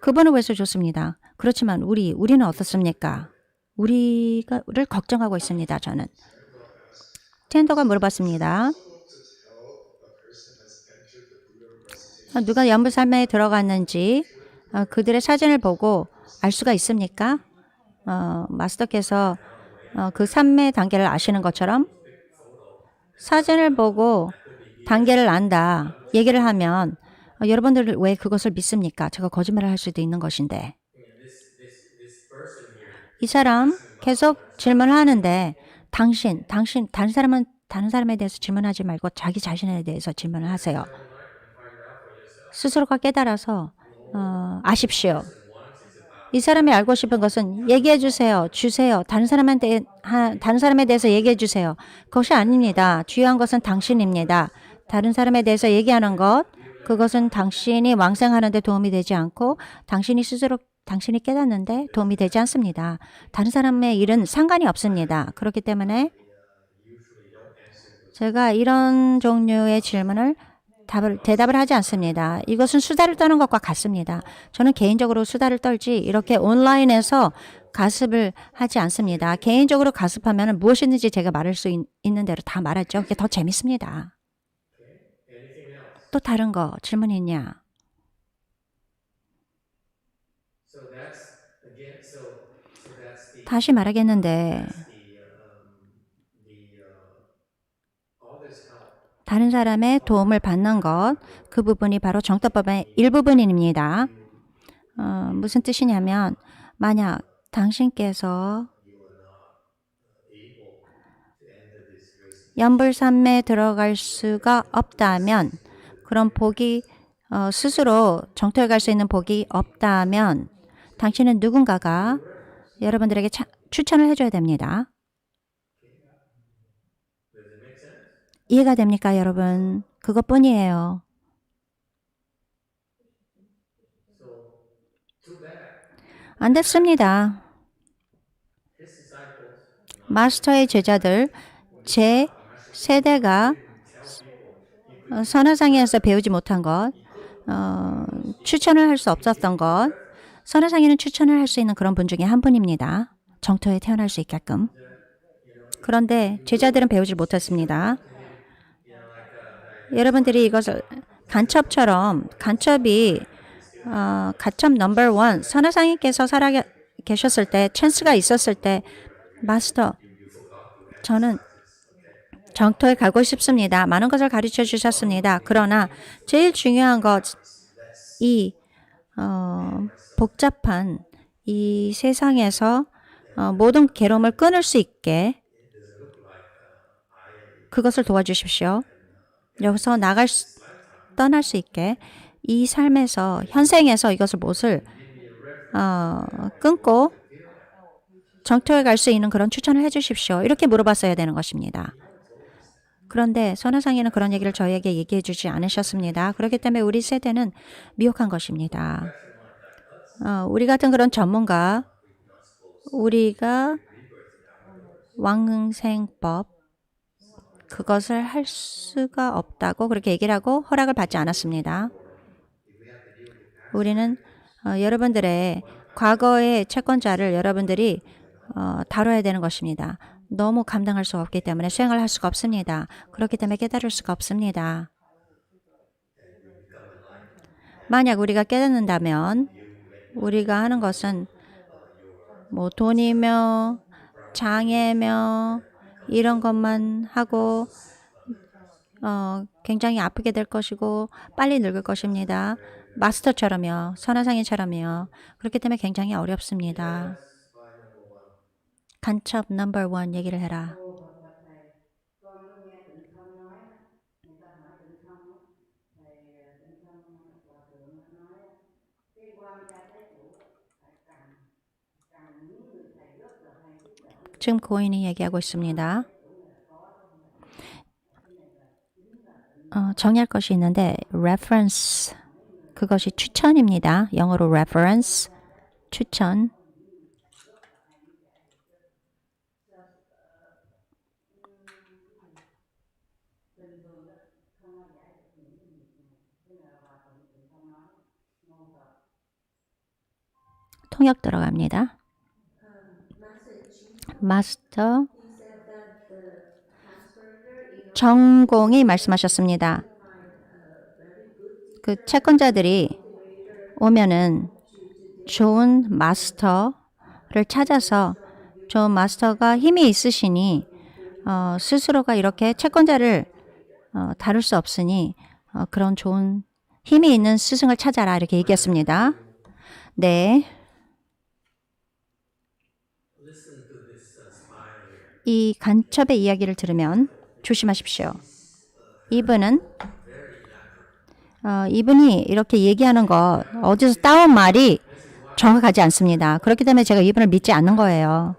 그분은 왜 좋습니다. 그렇지만 우리는 어떻습니까? 우리를 걱정하고 있습니다. 저는. 텐더가 물어봤습니다. 누가 연불삼매에 들어갔는지 그들의 사진을 보고 알 수가 있습니까? 마스터께서 그 삼매 단계를 아시는 것처럼 사진을 보고 단계를 안다 얘기를 하면 여러분들 왜 그것을 믿습니까? 제가 거짓말을 할 수도 있는 것인데 이 사람 계속 질문을 하는데 다른 사람에 대해서 질문하지 말고 자기 자신에 대해서 질문을 하세요. 스스로가 깨달아서 아십시오. 이 사람이 알고 싶은 것은 얘기해 주세요. 다른 사람에 대해서 얘기해 주세요. 그것이 아닙니다. 중요한 것은 당신입니다. 다른 사람에 대해서 얘기하는 것, 그것은 당신이 왕생하는 데 도움이 되지 않고 당신이 깨닫는데 도움이 되지 않습니다. 다른 사람의 일은 상관이 없습니다. 그렇기 때문에 제가 이런 종류의 질문을 대답을 하지 않습니다. 이것은 수다를 떠는 것과 같습니다. 저는 개인적으로 수다를 떨지 이렇게 온라인에서 가습을 하지 않습니다. 개인적으로 가습하면 무엇이든지 제가 말할 수 있는 대로 다 말하죠. 그게 더 재밌습니다. 또 다른 거 질문이 있냐? 다시 말하겠는데 다른 사람의 도움을 받는 것, 그 부분이 바로 정토법의 일부분입니다. 무슨 뜻이냐면 만약 당신께서 연불삼매에 들어갈 수가 없다면 그런 복이 스스로 정토에 갈 수 있는 복이 없다면 당신은 누군가가 여러분들에게 추천을 해줘야 됩니다. 이해가 됩니까, 여러분? 그것뿐이에요. So, too bad. 안 됐습니다. His disciples 마스터의 제자들, 제 세대가 선화상에서 배우지 못한 것, 추천을 할 수 없었던 것, 선화상에는 추천을 할 수 있는 그런 분 중에 한 분입니다. 정토에 태어날 수 있게끔. 그런데 제자들은 배우지 못했습니다. 여러분들이 이것을 간첩처럼, 간첩이 간첩 넘버 원, 선화상님께서 살아 계셨을 때, 찬스가 있었을 때, 마스터, 저는 정토에 가고 싶습니다. 많은 것을 가르쳐 주셨습니다. 그러나 제일 중요한 것, 이 복잡한 이 세상에서 모든 괴로움을 끊을 수 있게 그것을 도와주십시오. 여기서 떠날 수 있게 이 삶에서, 현생에서 이것을 못을 끊고 정토에 갈 수 있는 그런 추천을 해주십시오. 이렇게 물어봤어야 되는 것입니다. 그런데 선화상에는 그런 얘기를 저에게 얘기해 주지 않으셨습니다. 그렇기 때문에 우리 세대는 미혹한 것입니다. 우리 같은 그런 전문가, 우리가 왕생법, 그것을 할 수가 없다고 그렇게 얘기를 하고 허락을 받지 않았습니다. 우리는 여러분들의 과거의 채권자를 여러분들이 다뤄야 되는 것입니다. 너무 감당할 수가 없기 때문에 수행을 할 수가 없습니다. 그렇기 때문에 깨달을 수가 없습니다. 만약 우리가 깨닫는다면 우리가 하는 것은 뭐 돈이며 장애며 이런 것만 하고 굉장히 아프게 될 것이고 빨리 늙을 것입니다. 마스터처럼요. 선화상인처럼요. 그렇기 때문에 굉장히 어렵습니다. 간첩 넘버 원 얘기를 해라. 지금 고인이 얘기하고 있습니다. 정의할 것이 있는데 reference, 그것이 추천입니다. 영어로 reference, 추천. 통역 들어갑니다. 마스터 전공이 말씀하셨습니다. 그 채권자들이 오면은 좋은 마스터를 찾아서 좋은 마스터가 힘이 있으시니 스스로가 이렇게 채권자를 다룰 수 없으니 그런 좋은 힘이 있는 스승을 찾아라 이렇게 얘기했습니다. 네. 이 간첩의 이야기를 들으면 조심하십시오. 이분이 이렇게 얘기하는 것 어디서 따온 말이 정확하지 않습니다. 그렇기 때문에 제가 이분을 믿지 않는 거예요.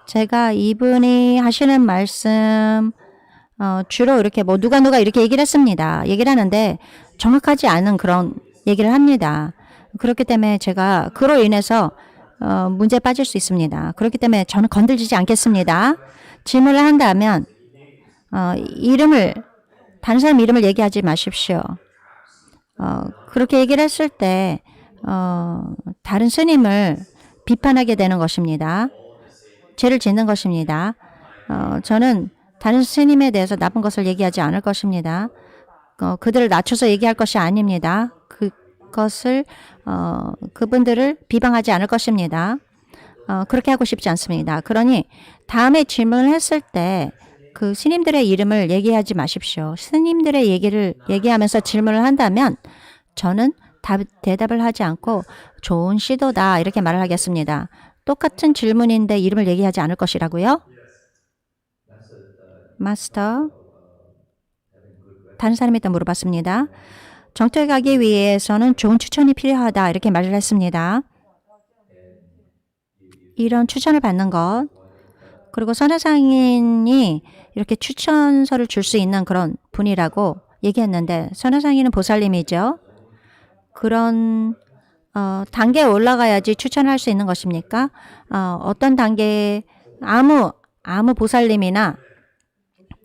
제가 이분이 하시는 말씀 주로 이렇게 뭐 누가 이렇게 얘기를 했습니다. 얘기를 하는데 정확하지 않은 그런 얘기를 합니다. 그렇기 때문에 제가 그로 인해서 문제에 빠질 수 있습니다. 그렇기 때문에 저는 건들지 않겠습니다. 질문을 한다면 다른 사람 이름을 얘기하지 마십시오. 그렇게 얘기를 했을 때 다른 스님을 비판하게 되는 것입니다. 죄를 짓는 것입니다. 저는 다른 스님에 대해서 나쁜 것을 얘기하지 않을 것입니다. 그들을 낮춰서 얘기할 것이 아닙니다. 그분들을 비방하지 않을 것입니다. 그렇게 하고 싶지 않습니다. 그러니 다음에 질문을 했을 때 그 스님들의 이름을 얘기하지 마십시오. 스님들의 얘기를 얘기하면서 질문을 한다면 저는 대답을 하지 않고 좋은 시도다 이렇게 말을 하겠습니다. 똑같은 질문인데 이름을 얘기하지 않을 것이라고요? 마스터, 다른 사람이 또 물어봤습니다. 정토에 가기 위해서는 좋은 추천이 필요하다 이렇게 말을 했습니다. 이런 추천을 받는 것, 그리고 선하상인이 이렇게 추천서를 줄 수 있는 그런 분이라고 얘기했는데 선하상인은 보살님이죠. 그런 단계에 올라가야지 추천할 수 있는 것입니까? 어떤 단계에 아무 보살님이나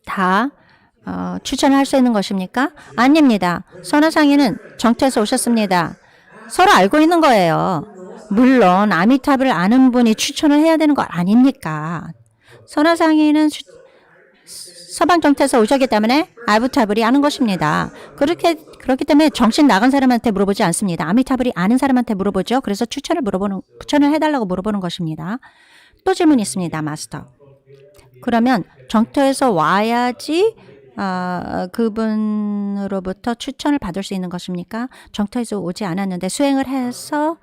다 추천할 수 있는 것입니까? 아닙니다. 선하상인은 정토에서 오셨습니다. 서로 알고 있는 거예요. 물론 아미타불을 아는 분이 추천을 해야 되는 거 아닙니까? 선하상인은 서방 정토에서 오셨기 때문에 아미타불이 아는 것입니다. 그렇기 때문에 정신 나간 사람한테 물어보지 않습니다. 아미타불이 아는 사람한테 물어보죠. 그래서 추천을 해달라고 물어보는 것입니다. 또 질문이 있습니다, 마스터. 그러면 정토에서 와야지 그분으로부터 추천을 받을 수 있는 것입니까? 정토에서 오지 않았는데 수행을 해서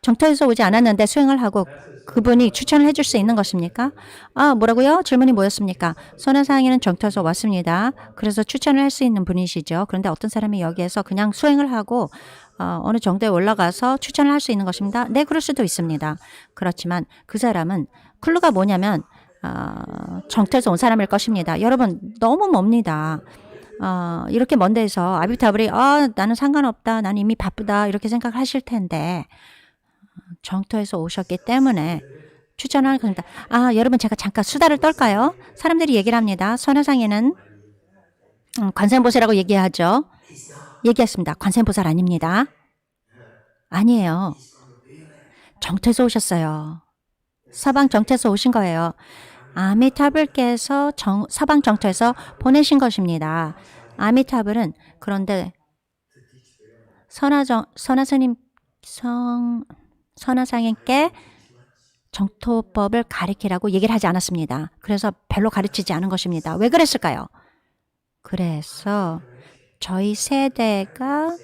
정토에서 오지 않았는데 수행을 하고 그분이 추천을 해줄 수 있는 것입니까? 뭐라고요? 질문이 뭐였습니까? 선하상인은 정토에서 왔습니다. 그래서 추천을 할 수 있는 분이시죠. 그런데 어떤 사람이 여기에서 그냥 수행을 하고 어느 정도에 올라가서 추천을 할 수 있는 것입니다. 네, 그럴 수도 있습니다. 그렇지만 그 사람은 클루가 뭐냐면 정토에서 온 사람일 것입니다. 여러분 너무 멉니다. 이렇게 먼 데서 아비타불이 나는 상관없다. 나는 이미 바쁘다. 이렇게 생각하실 텐데 정토에서 오셨기 때문에 추천하는 겁니다. 여러분 제가 잠깐 수다를 떨까요? 사람들이 얘기를 합니다. 선하상에는 관세음보살이라고 얘기하죠. 얘기했습니다. 관세음보살 아닙니다. 아니에요. 정토에서 오셨어요. 서방 정토에서 오신 거예요. 아미타불께서 서방 정토에서 보내신 것입니다. 아미타불은 그런데 선하상인께 정토법을 가르치라고 얘기를 하지 않았습니다. 그래서 별로 가르치지 않은 것입니다. 왜 그랬을까요? 그래서 저희 세대가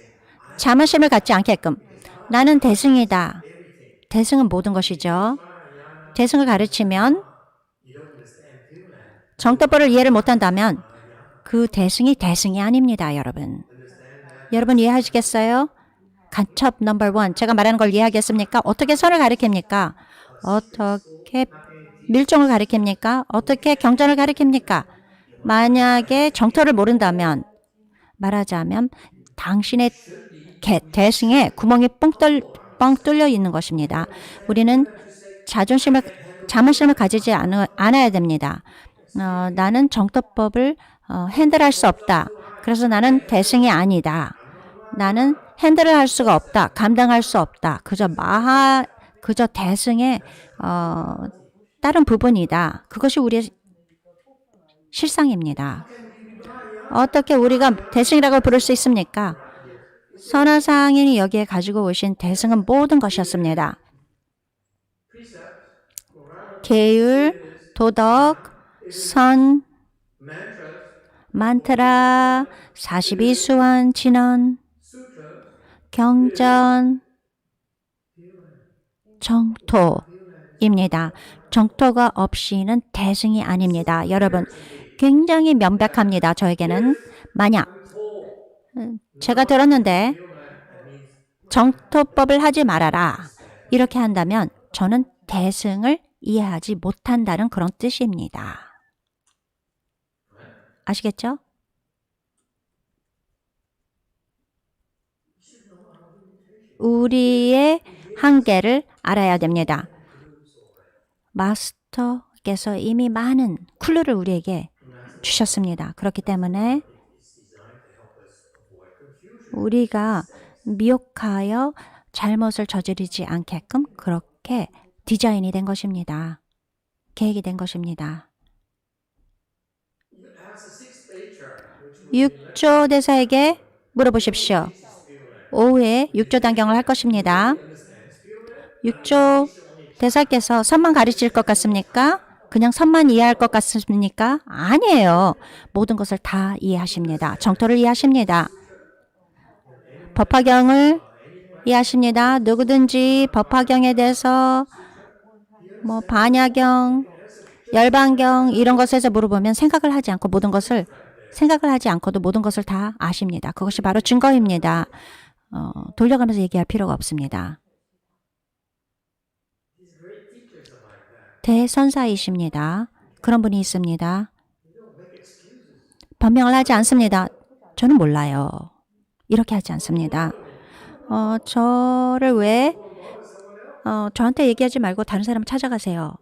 자만심을 갖지 않게끔 나는 대승이다. 대승은 모든 것이죠. 대승을 가르치면 정토법을 이해를 못한다면 그 대승이 아닙니다, 여러분. 여러분 이해하시겠어요? 간첩 넘버 1. 제가 말하는 걸 이해하겠습니까? 어떻게 선을 가르칩니까? 어떻게 밀종을 가르칩니까? 어떻게 경전을 가르칩니까? 만약에 정토를 모른다면 말하자면 당신의 대승에 구멍이 뻥 뚫려 있는 것입니다. 우리는 자존심을 가지지 않아야 됩니다. 나는 정토법을 핸들할 수 없다. 그래서 나는 대승이 아니다. 나는 핸들을 할 수가 없다. 감당할 수 없다. 그저 대승의 다른 부분이다. 그것이 우리의 실상입니다. 어떻게 우리가 대승이라고 부를 수 있습니까? 선하상인이 여기에 가지고 오신 대승은 모든 것이었습니다. 계율, 도덕, 선, 만트라, 42수원, 진언, 경전, 정토입니다. 정토가 없이는 대승이 아닙니다. 여러분 굉장히 명백합니다. 저에게는 만약 제가 들었는데 정토법을 하지 말아라 이렇게 한다면 저는 대승을 이해하지 못한다는 그런 뜻입니다. 아시겠죠? 우리의 한계를 알아야 됩니다. 마스터께서 이미 많은 클루를 우리에게 주셨습니다. 그렇기 때문에 우리가 미혹하여 잘못을 저지르지 않게끔 그렇게 디자인이 된 것입니다. 계획이 된 것입니다. 6조 대사에게 물어보십시오. 오후에 6조 단경을 할 것입니다. 6조 대사께서 선만 가르칠 것 같습니까? 그냥 선만 이해할 것 같습니까? 아니에요. 모든 것을 다 이해하십니다. 정토를 이해하십니다. 법화경을 이해하십니다. 누구든지 법화경에 대해서 반야경, 열반경 이런 것에서 물어보면 생각을 하지 않고도 모든 것을 다 아십니다. 그것이 바로 증거입니다. 돌려가면서 얘기할 필요가 없습니다. These great teachers are like that. 대선사이십니다. 그런 분이 있습니다. You don't make excuses. 변명을 하지 않습니다. 저는 몰라요. 이렇게 하지 않습니다. 저를 왜 저한테 얘기하지 말고 다른 사람 찾아가세요.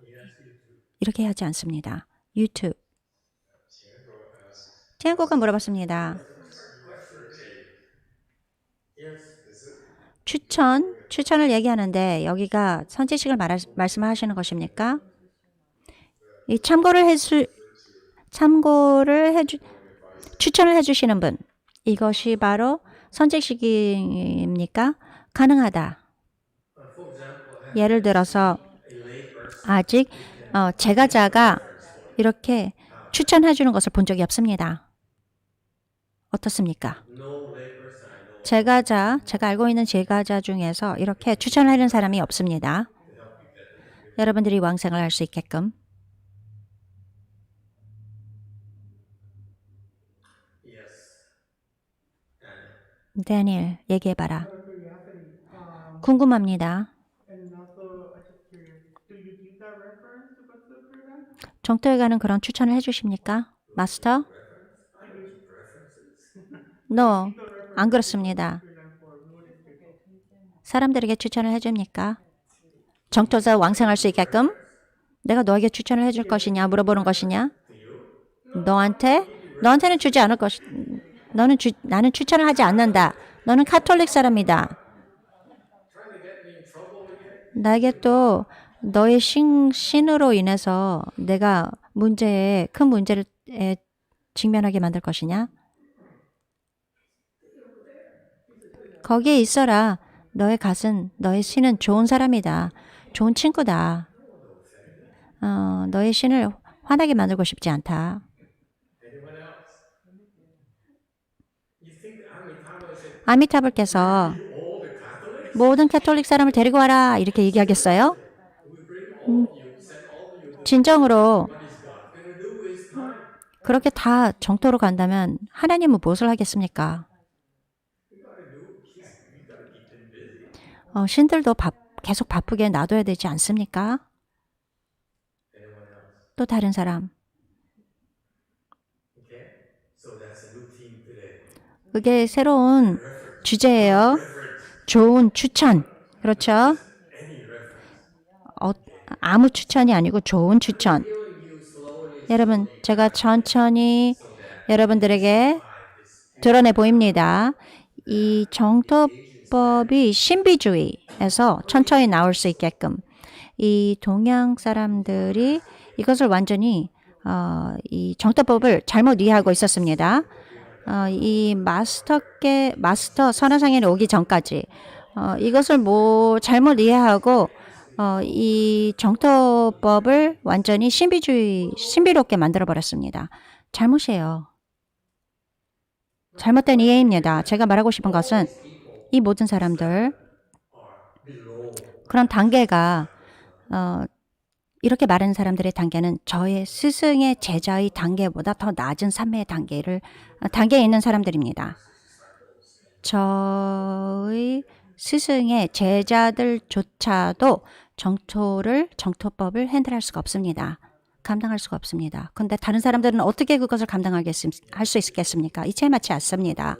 이렇게 하지 않습니다. 유튜브. 티엔고가 물어봤습니다. 추천을 얘기하는데 여기가 선지식을 말씀하시는 것입니까? 이 추천을 해주시는 분. 이것이 바로 선지식입니까? 가능하다. 예를 들어서 아직 제가자가 이렇게 추천해 주는 것을 본 적이 없습니다. 어떻습니까? 제가 알고 있는 제가자 중에서 이렇게 추천하는 사람이 없습니다. 여러분들이 왕생을 할 수 있게끔. 다니엘, 얘기해봐라. 궁금합니다. 정토에 가는 그런 추천을 해주십니까? 마스터? No, 안 그렇습니다. 사람들에게 추천을 해줍니까? 정토에서 왕생할 수 있게끔? 내가 너에게 추천을 해줄 것이냐 물어보는 것이냐? 너한테는 주지 않을 것이. 나는 추천을 하지 않는다. 너는 카톨릭 사람이다. 나에게 또 너의 신으로 인해서 내가 큰 문제를 직면하게 만들 것이냐? 거기에 있어라. 너의 신은 좋은 사람이다. 좋은 친구다. 너의 신을 화나게 만들고 싶지 않다. 아미타불께서 모든 카톨릭 사람을 데리고 와라 이렇게 얘기하겠어요? 진정으로 그렇게 다 정토로 간다면 하나님은 무엇을 하겠습니까? 신들도 계속 바쁘게 놔둬야 되지 않습니까? 또 다른 사람. 그게 새로운 주제예요. 좋은 추천. 그렇죠? 아무 추천이 아니고 좋은 추천. 여러분, 제가 천천히 여러분들에게 드러내 보입니다. 이 정토법이 신비주의에서 천천히 나올 수 있게끔 이 동양 사람들이 이것을 완전히 이 정토법을 잘못 이해하고 있었습니다. 이 마스터 선화상에는 오기 전까지 이것을 잘못 이해하고 이 정토법을 완전히 신비롭게 만들어 버렸습니다. 잘못이에요. 잘못된 이해입니다. 제가 말하고 싶은 것은 이 모든 사람들 그런 단계가 이렇게 말하는 사람들의 단계는 저의 스승의 제자의 단계보다 더 낮은 산매의 단계에 있는 사람들입니다. 저의 스승의 제자들조차도 정토법을 핸들할 수가 없습니다. 감당할 수가 없습니다. 그런데 다른 사람들은 어떻게 그것을 할 수 있겠습니까? 이치에 맞지 않습니다.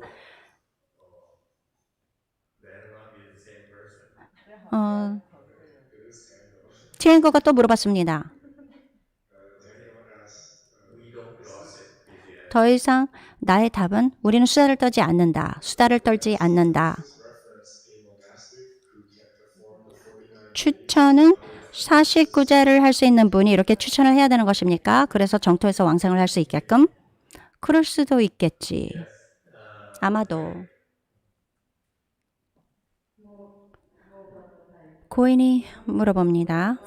티엔거가 또 물어봤습니다. 더 이상 나의 답은 우리는 수다를 떨지 않는다. 추천은 49제를 할 수 있는 분이 이렇게 추천을 해야 되는 것입니까? 그래서 정토에서 왕생을 할 수 있게끔? 그럴 수도 있겠지. 아마도. 고인이 물어봅니다.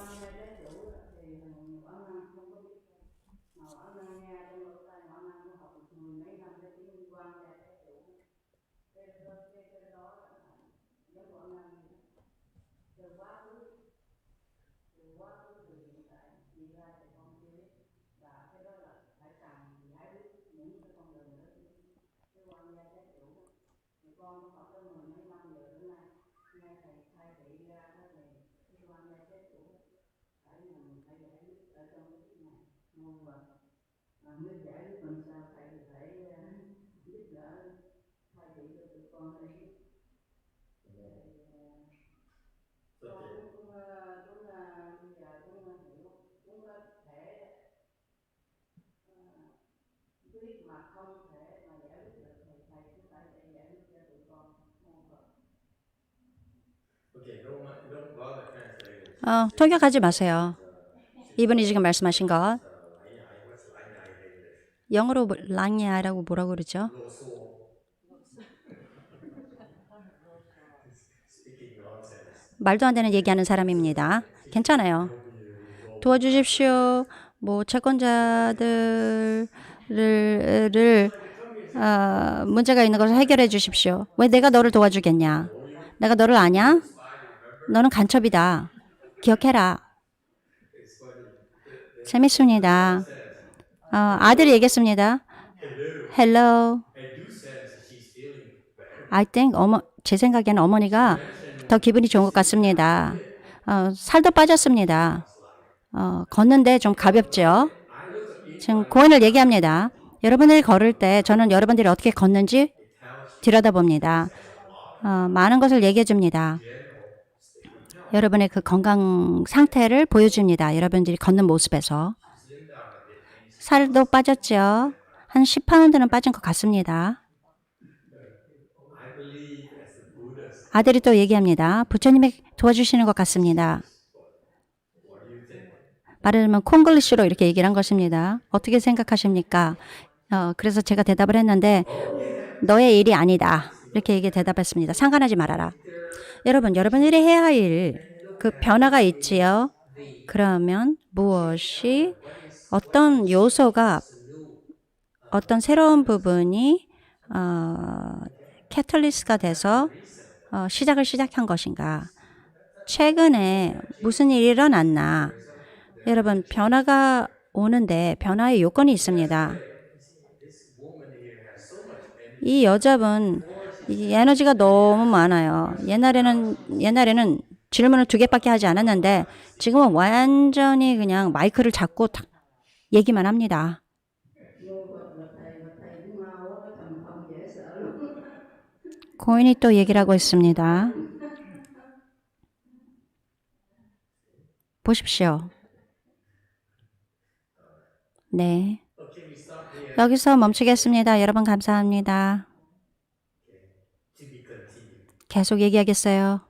Okay, don't bother translating. 통역하지 마세요. 이분이 지금 말씀하신 것. What's lanyai in English? 영어로 랑야라고 뭐라고 그러죠? Loso. Speaking nonsense. 말도 안 되는 얘기하는 사람입니다. 괜찮아요. 도와주십시오. 뭐 채권자들을 문제가 있는 것을 해결해 주십시오. 왜 내가 너를 도와주겠냐? 내가 너를 아냐? 너는 간첩이다. 기억해라. It's funny. 재밌습니다. 아들이 얘기했습니다. Hello. I do sense she's feeling better. I think 제 생각에는 어머니가 더 기분이 좋은 것 같습니다. 살도 빠졌습니다. 걷는데 좀 가볍죠. 지금 고인을 얘기합니다. 여러분들이 걸을 때 저는 여러분들이 어떻게 걷는지 들여다봅니다. 많은 것을 얘기해 줍니다. 여러분의 그 건강 상태를 보여줍니다. 여러분들이 걷는 모습에서. 살도 빠졌죠. 한 10파운드는 빠진 것 같습니다. I believe as the Buddha's. 아들이 또 얘기합니다. 부처님이 도와주시는 것 같습니다. What do you think? 말하자면 콩글리시로 이렇게 얘기를 한 것입니다. 어떻게 생각하십니까? 그래서 제가 대답을 했는데 너의 일이 아니다. 이렇게 얘기 대답했습니다. 상관하지 말아라. 여러분들이 해야 할 일, 그 변화가 있지요. 그러면 무엇이 어떤 요소가 어떤 새로운 부분이 캐탈리스트가 돼서 시작한 것인가? 최근에 무슨 일이 일어났나? 여러분 변화가 오는데 변화의 요건이 있습니다. This woman here has so much energy. 이 여자분 이 에너지가 너무 많아요. 옛날에는 질문을 2개밖에 하지 않았는데 지금은 완전히 그냥 마이크를 잡고 탁 얘기만 합니다. 고인이 또 얘기를 하고 있습니다. 보십시오. 네. Okay, we stop here. 여기서 멈추겠습니다. 여러분 감사합니다. To be continued. 계속 얘기하겠어요.